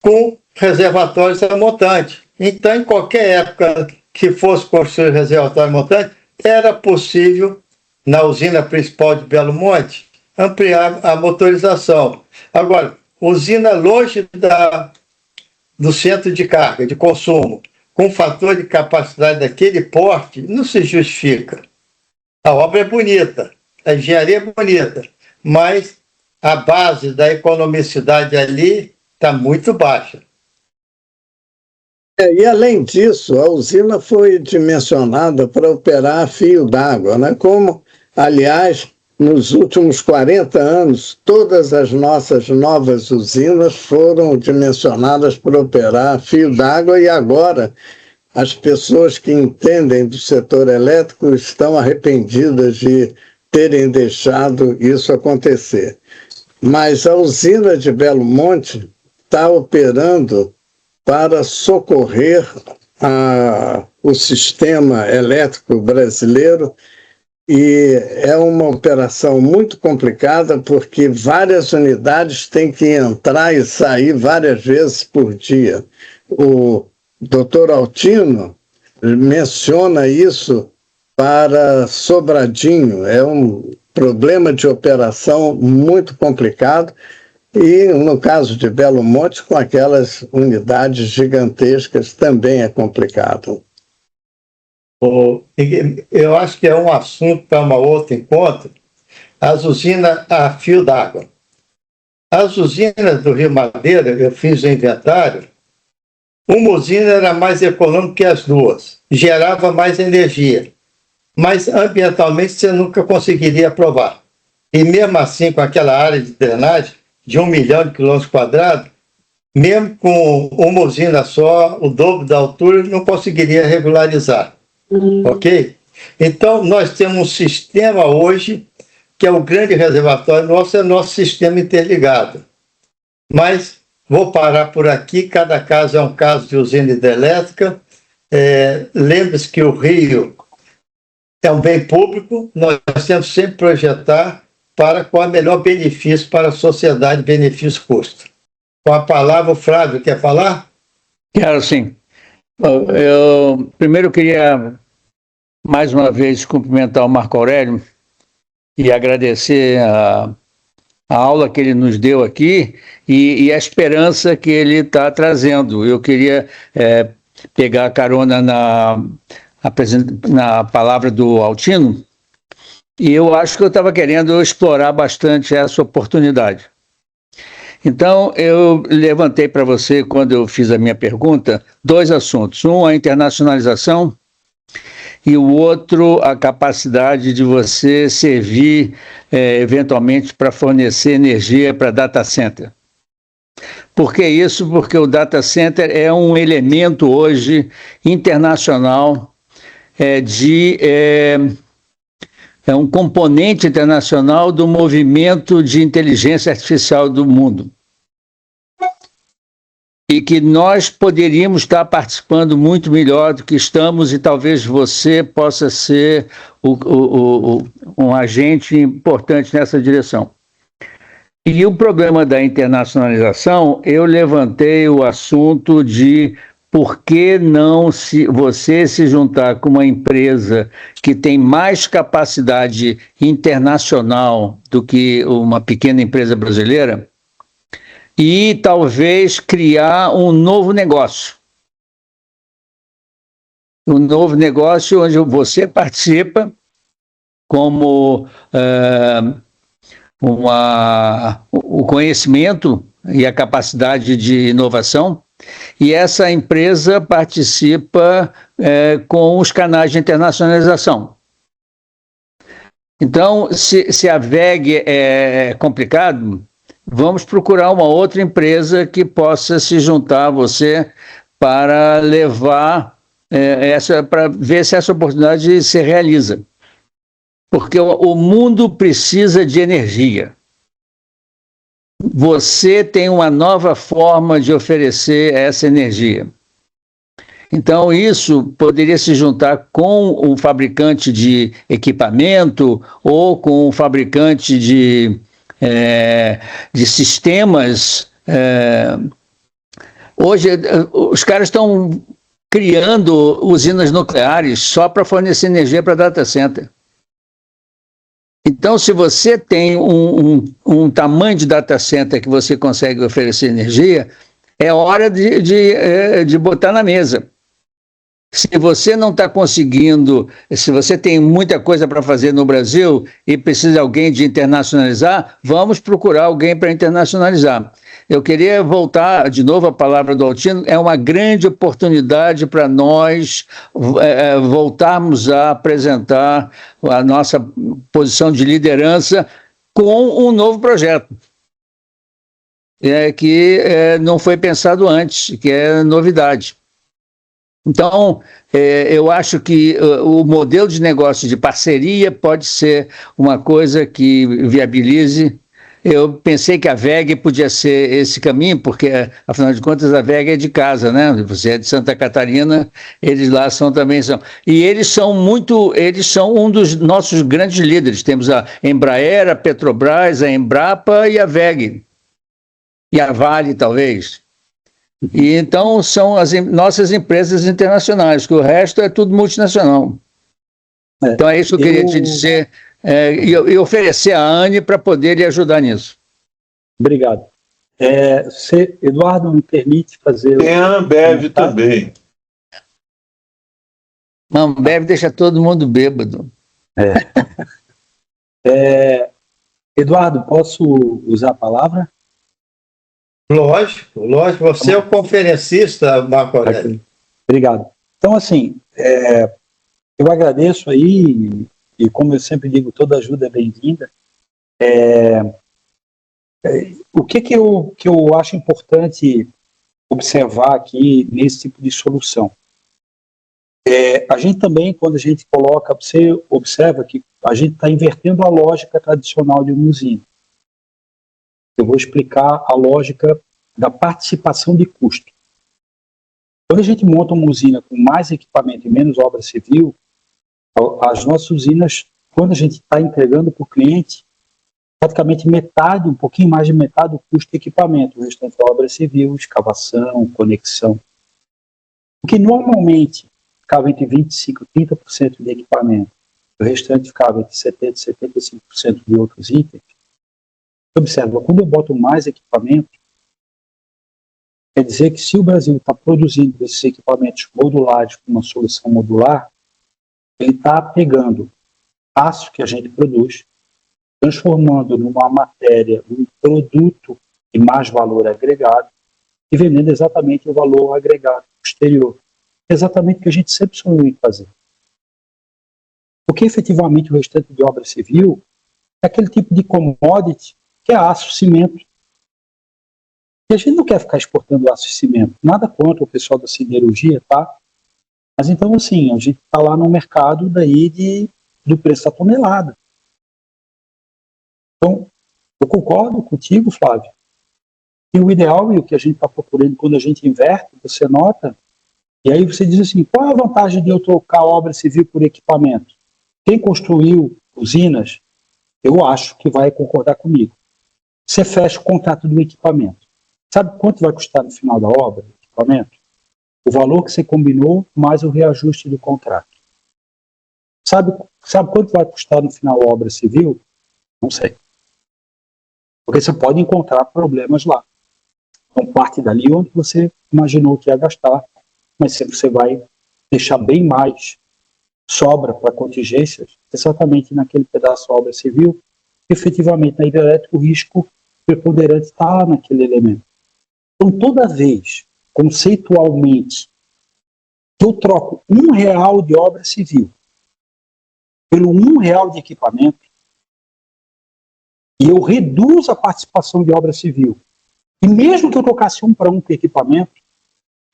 com reservatórios a montante. Então, em qualquer época que fosse construir reservatório montante, era possível, na usina principal de Belo Monte, ampliar a motorização. Agora, usina longe do centro de carga, de consumo, com fator de capacidade daquele porte, não se justifica. A obra é bonita, a engenharia é bonita, mas a base da economicidade ali está muito baixa. E, além disso, a usina foi dimensionada para operar a fio d'água, né? Como, aliás, nos últimos 40 anos, todas as nossas novas usinas foram dimensionadas para operar a fio d'água e agora as pessoas que entendem do setor elétrico estão arrependidas de terem deixado isso acontecer. Mas a usina de Belo Monte está operando para socorrer o sistema elétrico brasileiro e é uma operação muito complicada porque várias unidades têm que entrar e sair várias vezes por dia. O Dr. Altino menciona isso para Sobradinho, é um problema de operação muito complicado. E, no caso de Belo Monte, com aquelas unidades gigantescas, também é complicado. Eu acho que é um assunto para um outro encontro, as usinas a fio d'água. As usinas do Rio Madeira, eu fiz o inventário, uma usina era mais econômica que as duas, gerava mais energia, mas ambientalmente você nunca conseguiria aprovar. E mesmo assim, com aquela área de drenagem, de 1 milhão de quilômetros quadrados, mesmo com uma usina só, o dobro da altura, não conseguiria regularizar. Ok? Então, nós temos um sistema hoje, que é o grande reservatório nosso, é nosso sistema interligado. Mas vou parar por aqui, cada caso é um caso de usina hidrelétrica. Lembre-se que o Rio é um bem público, nós temos sempre que projetar para qual é o melhor benefício para a sociedade, benefício-custo. Com a palavra, o Flávio, quer falar? Quero sim. Eu primeiro queria, mais uma vez, cumprimentar o Marco Aurélio e agradecer a aula que ele nos deu aqui e a esperança que ele está trazendo. Eu queria pegar carona na palavra do Altino, e eu acho que eu estava querendo explorar bastante essa oportunidade. Então, eu levantei para você, quando eu fiz a minha pergunta, 2 assuntos. Um, a internacionalização, e o outro, a capacidade de você servir, eventualmente, para fornecer energia para data center. Por que isso? Porque o data center é um elemento hoje internacional, é um componente internacional do movimento de inteligência artificial do mundo. E que nós poderíamos estar participando muito melhor do que estamos, e talvez você possa ser um agente importante nessa direção. E o problema da internacionalização, eu levantei o assunto de por que não você se juntar com uma empresa que tem mais capacidade internacional do que uma pequena empresa brasileira e talvez criar um novo negócio. Um novo negócio onde você participa como o conhecimento e a capacidade de inovação, e essa empresa participa com os canais de internacionalização. Então, se a VEG é complicado, vamos procurar uma outra empresa que possa se juntar a você para levar para ver se essa oportunidade se realiza. Porque o mundo precisa de energia. você tem uma nova forma de oferecer essa energia. Então, isso poderia se juntar com o fabricante de equipamento ou com o fabricante de sistemas. Hoje, os caras estão criando usinas nucleares só para fornecer energia para data center. Então, se você tem um tamanho de data center que você consegue oferecer energia, é hora de botar na mesa. Se você não está conseguindo, se você tem muita coisa para fazer no Brasil e precisa de alguém de internacionalizar, vamos procurar alguém para internacionalizar. Eu queria voltar de novo à palavra do Altino, é uma grande oportunidade para nós voltarmos a apresentar a nossa posição de liderança com um novo projeto, que não foi pensado antes, que é novidade. Então, eu acho que o modelo de negócio de parceria pode ser uma coisa que viabilize. Eu pensei que a VEG podia ser esse caminho, porque, afinal de contas, a VEG é de casa, né? Você é de Santa Catarina, eles lá também são. E eles são um dos nossos grandes líderes. Temos a Embraer, a Petrobras, a Embrapa e a VEG. E a Vale, talvez. E então são as nossas empresas internacionais, que o resto é tudo multinacional. Então é isso que eu queria te dizer e oferecer a Anne para poder lhe ajudar nisso. Obrigado. Eduardo, me permite fazer... Tem a Ambev também. A Ambev deixa todo mundo bêbado. Eduardo, posso usar a palavra? Lógico. Você é o conferencista, Marco Aurélio. Obrigado. Então, assim, eu agradeço aí, e como eu sempre digo, toda ajuda é bem-vinda. O que eu acho importante observar aqui nesse tipo de solução? A gente também, quando a gente coloca, você observa que a gente está invertendo a lógica tradicional de uma usina. Eu vou explicar a lógica da participação de custo. Quando a gente monta uma usina com mais equipamento e menos obra civil, as nossas usinas, quando a gente está entregando para o cliente, praticamente metade, um pouquinho mais de metade do custo de equipamento, o restante é obra civil, escavação, conexão. Porque normalmente ficava entre 25% e 30% de equipamento, o restante ficava entre 70% e 75% de outros itens. Observa, quando eu boto mais equipamento, quer dizer que se o Brasil está produzindo esses equipamentos modulares com uma solução modular, ele está pegando aço que a gente produz, transformando numa matéria, um produto de mais valor agregado e vendendo exatamente o valor agregado posterior. Exatamente o que a gente sempre sonhou em fazer. Porque efetivamente o restante de obra civil é aquele tipo de commodity que é aço, cimento. E a gente não quer ficar exportando aço e cimento. Nada contra o pessoal da siderurgia, tá? Mas então, assim, a gente está lá no mercado daí do preço da tonelada. Então, eu concordo contigo, Flávio. E o ideal e o que a gente está procurando quando a gente inverte, você nota, e aí você diz assim, qual é a vantagem de eu trocar obra civil por equipamento? Quem construiu usinas, eu acho que vai concordar comigo. Você fecha o contrato do equipamento. Sabe quanto vai custar no final da obra, o equipamento? O valor que você combinou mais o reajuste do contrato. Sabe quanto vai custar no final a obra civil? Não sei. Porque você pode encontrar problemas lá. Então parte dali onde você imaginou que ia gastar, mas sempre você vai deixar bem mais sobra para contingências, exatamente naquele pedaço da obra civil, efetivamente na hidrelétrica o risco preponderante está naquele elemento. Então toda vez, conceitualmente, que eu troco R$1 de obra civil pelo R$1 de equipamento, e eu reduzo a participação de obra civil, e mesmo que eu trocasse 1 para 1 com equipamento,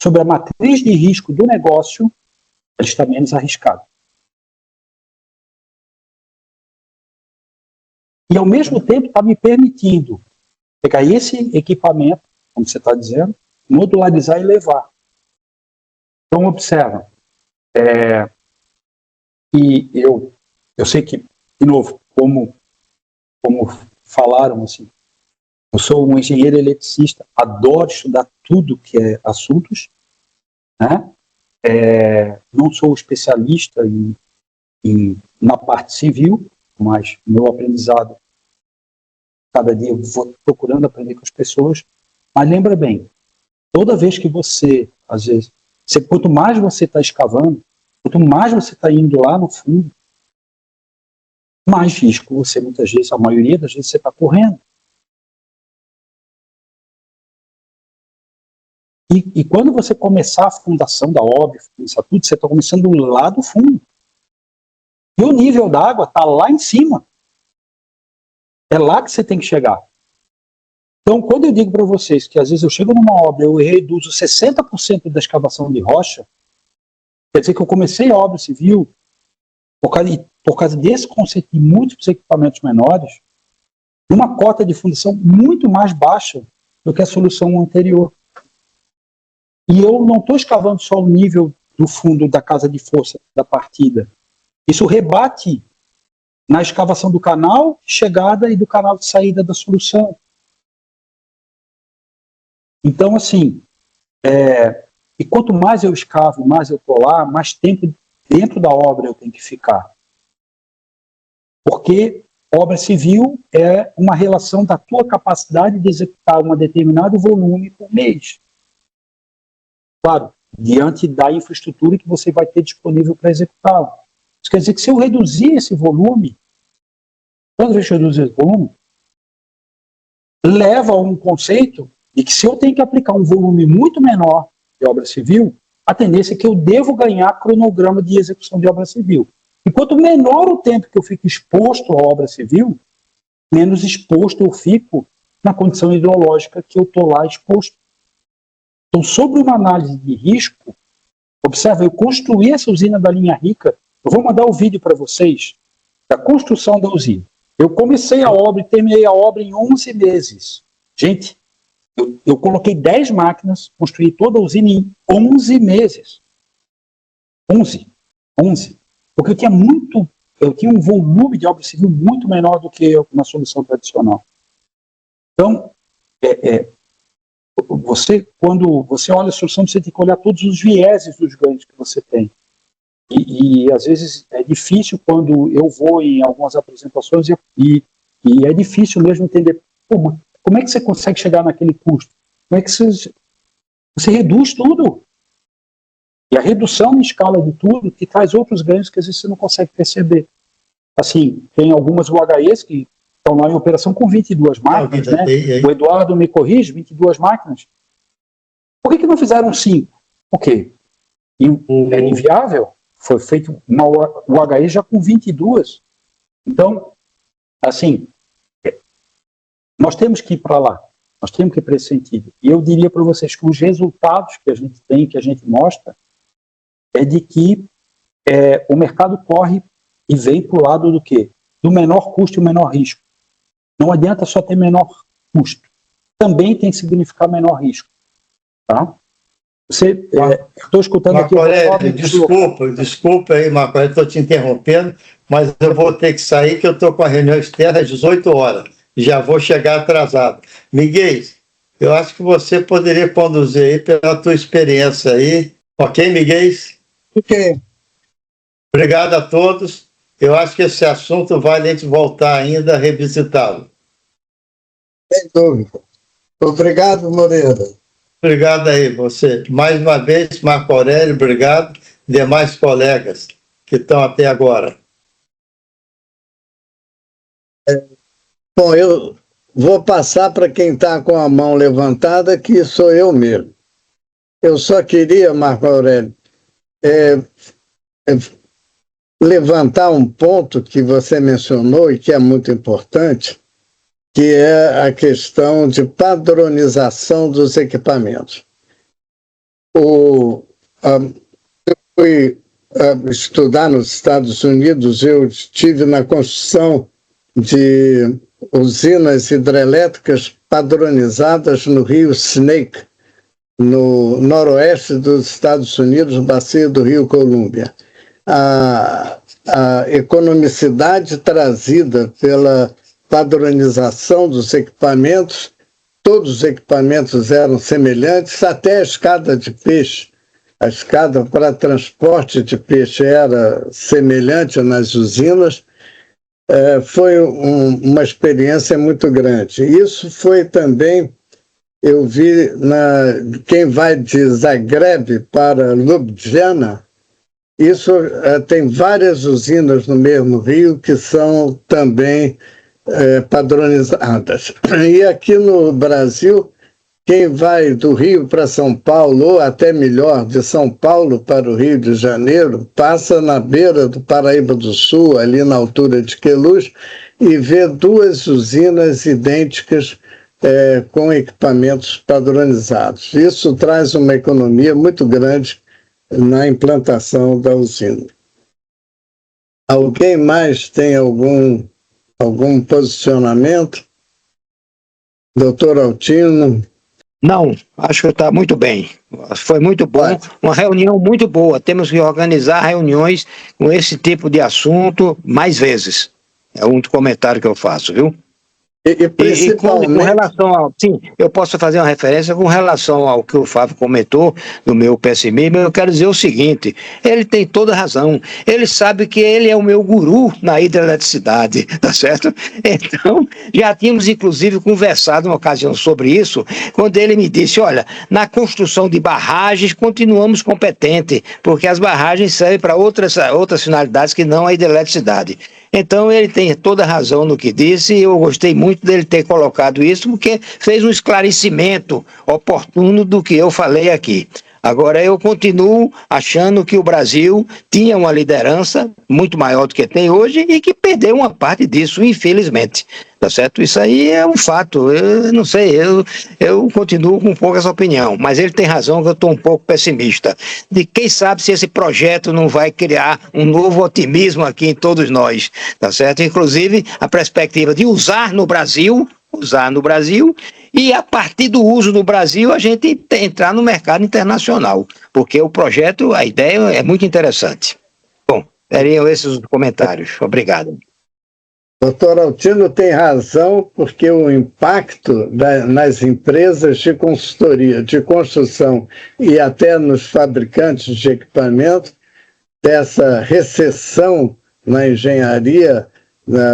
sobre a matriz de risco do negócio, ele está menos arriscado. E ao mesmo tempo está me permitindo pegar esse equipamento, como você está dizendo, modularizar e levar. Então, observa. E eu sei que, de novo, como falaram, assim, eu sou um engenheiro eletricista, adoro estudar tudo que é assuntos, né? Não sou especialista na parte civil, mas meu aprendizado, cada dia eu vou procurando aprender com as pessoas. Mas lembra bem, toda vez que você, às vezes, quanto mais você está escavando, quanto mais você está indo lá no fundo, mais risco você, muitas vezes, a maioria das vezes, você está correndo. E quando você começar a fundação da obra, começar tudo, você está começando lá do fundo. E o nível da água está lá em cima. É lá que você tem que chegar. Então, quando eu digo para vocês que às vezes eu chego numa obra, eu reduzo 60% da escavação de rocha, quer dizer que eu comecei a obra civil por causa desse conceito de múltiplos equipamentos menores, numa cota de fundação muito mais baixa do que a solução anterior. E eu não estou escavando só o nível do fundo da casa de força da partida. Isso rebate na escavação do canal de chegada e do canal de saída da solução. Então, assim, e quanto mais eu escavo, mais eu estou lá, mais tempo dentro da obra eu tenho que ficar. Porque obra civil é uma relação da tua capacidade de executar um determinado volume por mês. Claro, diante da infraestrutura que você vai ter disponível para executá-la. Isso quer dizer que se eu reduzir esse volume, quando eu reduzir esse volume, leva a um conceito de que se eu tenho que aplicar um volume muito menor de obra civil, a tendência é que eu devo ganhar cronograma de execução de obra civil. E quanto menor o tempo que eu fico exposto à obra civil, menos exposto eu fico na condição hidrológica que eu estou lá exposto. Então, sobre uma análise de risco, observe, eu construí essa usina da linha rica, eu vou mandar o vídeo para vocês da construção da usina. Eu comecei a obra e terminei a obra em 11 meses. Gente, eu coloquei 10 máquinas, construí toda a usina em 11 meses. 11. Porque eu tinha um volume de obra civil muito menor do que uma solução tradicional. Então, quando você olha a solução, você tem que olhar todos os vieses dos ganhos que você tem. E às vezes é difícil quando eu vou em algumas apresentações e é difícil mesmo entender como é que você consegue chegar naquele custo. Como é que você reduz tudo? E a redução em escala de tudo que traz outros ganhos que às vezes você não consegue perceber. Assim, tem algumas UHEs que estão lá em operação com 22 máquinas, né? O Eduardo me corrige, 22 máquinas. Por que não fizeram 5? Por quê? É inviável. Foi feito uma UHE já com 22. Então, assim, nós temos que ir para lá. Nós temos que ir para esse sentido. E eu diria para vocês que os resultados que a gente tem, que a gente mostra, é de que o mercado corre e vem para o lado do quê? Do menor custo e o menor risco. Não adianta só ter menor custo. Também tem que significar menor risco. Tá? Estou escutando Marco aqui... Aurélio, desculpa aí, Marco Aurélio, estou te interrompendo, mas eu vou ter que sair, que eu estou com a reunião externa às 18 horas. Já vou chegar atrasado. Miguel, eu acho que você poderia conduzir aí pela tua experiência aí. Ok, Miguel? Ok. Obrigado a todos. Eu acho que esse assunto vale a gente voltar ainda a revisitá-lo. Sem dúvida. Obrigado, Moreira. Obrigado aí, você. Mais uma vez, Marco Aurélio, obrigado. Demais colegas que estão até agora. Bom, eu vou passar para quem está com a mão levantada, que sou eu mesmo. Eu só queria, Marco Aurélio, levantar um ponto que você mencionou e que é muito importante, que é a questão de padronização dos equipamentos. Eu fui estudar nos Estados Unidos, eu estive na construção de usinas hidrelétricas padronizadas no rio Snake, no noroeste dos Estados Unidos, no bacia do rio Columbia. A economicidade trazida pela padronização dos equipamentos, todos os equipamentos eram semelhantes, até a escada de peixe. A escada para transporte de peixe era semelhante nas usinas. Foi uma experiência muito grande. Isso foi também, eu vi, quem vai de Zagreb para Ljubljana, isso tem várias usinas no mesmo rio que são também padronizadas. E aqui no Brasil, quem vai do Rio para São Paulo, ou até melhor, de São Paulo para o Rio de Janeiro, passa na beira do Paraíba do Sul, ali na altura de Queluz, e vê duas usinas idênticas com equipamentos padronizados. Isso traz uma economia muito grande na implantação da usina. Alguém mais tem algum posicionamento? Doutor Altino? Não, acho que está muito bem. Foi muito bom, uma reunião muito boa. Temos que organizar reuniões com esse tipo de assunto mais vezes. É o único comentário que eu faço, viu? E principalmente... com relação ao... Sim, eu posso fazer uma referência com relação ao que o Fábio comentou do meu pessimismo. Eu quero dizer o seguinte, ele tem toda razão. Ele sabe que ele é o meu guru na hidroeletricidade, tá certo? Então, já tínhamos inclusive conversado uma ocasião sobre isso, quando ele me disse, olha, na construção de barragens continuamos competentes, porque as barragens servem para outras finalidades que não a hidroeletricidade. Então ele tem toda a razão no que disse e eu gostei muito dele ter colocado isso porque fez um esclarecimento oportuno do que eu falei aqui. Agora eu continuo achando que o Brasil tinha uma liderança muito maior do que tem hoje e que perdeu uma parte disso, infelizmente. Tá certo? Isso aí é um fato. Eu não sei, eu continuo com um pouco essa opinião, mas ele tem razão que eu estou um pouco pessimista. De quem sabe se esse projeto não vai criar um novo otimismo aqui em todos nós, tá certo? Inclusive a perspectiva de usar no Brasil e a partir do uso no Brasil a gente entrar no mercado internacional, porque o projeto, a ideia é muito interessante. Bom, seriam esses os comentários. Obrigado. Doutor Altino tem razão, porque o impacto nas empresas de consultoria, de construção e até nos fabricantes de equipamento, dessa recessão na engenharia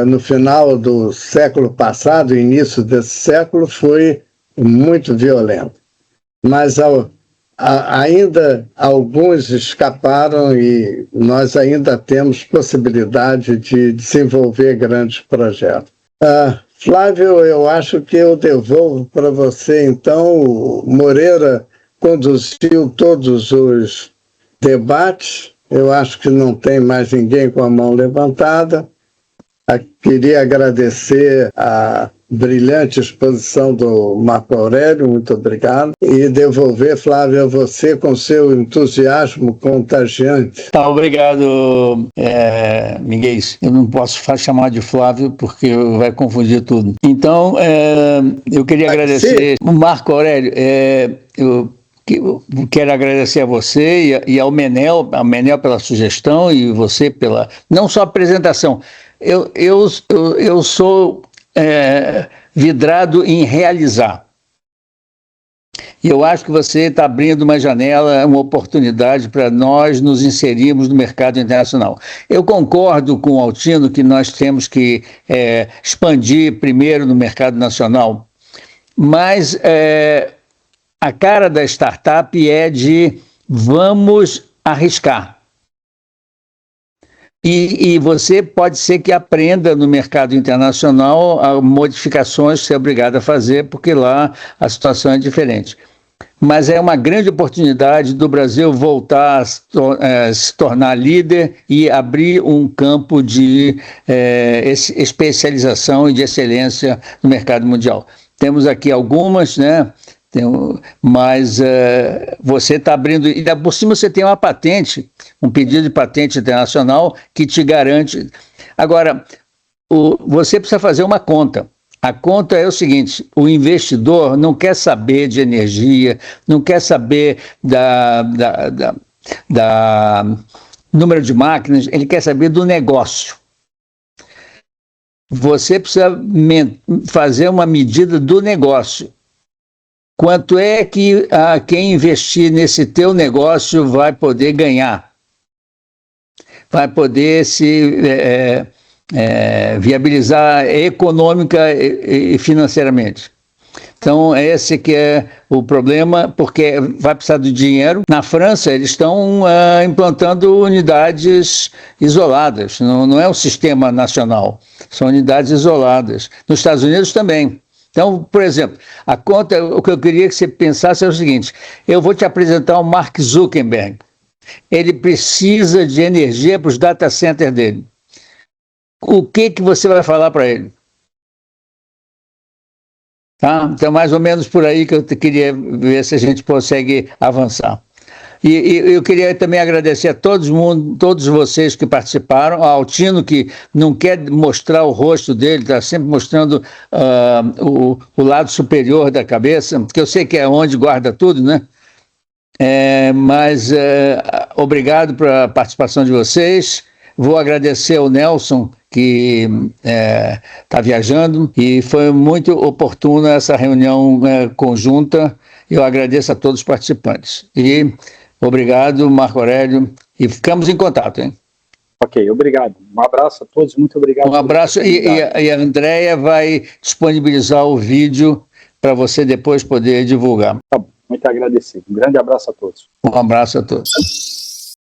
no final do século passado, início desse século, foi muito violento. Mas ainda alguns escaparam e nós ainda temos possibilidade de desenvolver grandes projetos. Flávio, eu acho que eu devolvo para você, então. O Moreira conduziu todos os debates, eu acho que não tem mais ninguém com a mão levantada. Queria agradecer a brilhante exposição do Marco Aurélio, muito obrigado, e devolver, Flávio, a você com seu entusiasmo contagiante. Tá, obrigado, Miguel. Eu não posso chamar de Flávio porque vai confundir tudo. Então, eu queria agradecer o Marco Aurélio. Eu quero agradecer a você e ao Menel pela sugestão e você pela não só a apresentação. Eu sou vidrado em realizar. E eu acho que você está abrindo uma janela, uma oportunidade para nós nos inserirmos no mercado internacional. Eu concordo com o Altino que nós temos que expandir primeiro no mercado nacional, mas a cara da startup é de vamos arriscar. E você pode ser que aprenda no mercado internacional modificações que você é obrigado a fazer, porque lá a situação é diferente. Mas é uma grande oportunidade do Brasil voltar a se tornar líder e abrir um campo de especialização e de excelência no mercado mundial. Temos aqui algumas, né? Mas você está abrindo, e por cima você tem uma patente, um pedido de patente internacional que te garante. Agora, você precisa fazer uma conta. A conta é o seguinte: o investidor não quer saber de energia, não quer saber da número de máquinas, ele quer saber do negócio. Você precisa fazer uma medida do negócio. Quanto é que quem investir nesse teu negócio vai poder ganhar? Vai poder se viabilizar econômica e financeiramente. Então, esse que é o problema, porque vai precisar do dinheiro. Na França, eles estão implantando unidades isoladas, não é um sistema nacional, são unidades isoladas. Nos Estados Unidos também. Então, por exemplo, a conta, o que eu queria que você pensasse é o seguinte: eu vou te apresentar o Mark Zuckerberg. Ele precisa de energia para os data centers dele. O que você vai falar para ele? Tá? Então, mais ou menos por aí que eu queria ver se a gente consegue avançar. E eu queria também agradecer a todos vocês que participaram, ao Altino, que não quer mostrar o rosto dele, está sempre mostrando o lado superior da cabeça, que eu sei que é onde guarda tudo, né? Mas obrigado pela participação de vocês. Vou agradecer ao Nelson, que está viajando, e foi muito oportuna essa reunião conjunta. Eu agradeço a todos os participantes. E obrigado, Marco Aurélio, e ficamos em contato, hein? Ok, obrigado. Um abraço a todos, muito obrigado. Um abraço, e a Andréia vai disponibilizar o vídeo para você depois poder divulgar. Tá bom, muito agradecido. Um grande abraço a todos. Um abraço a todos.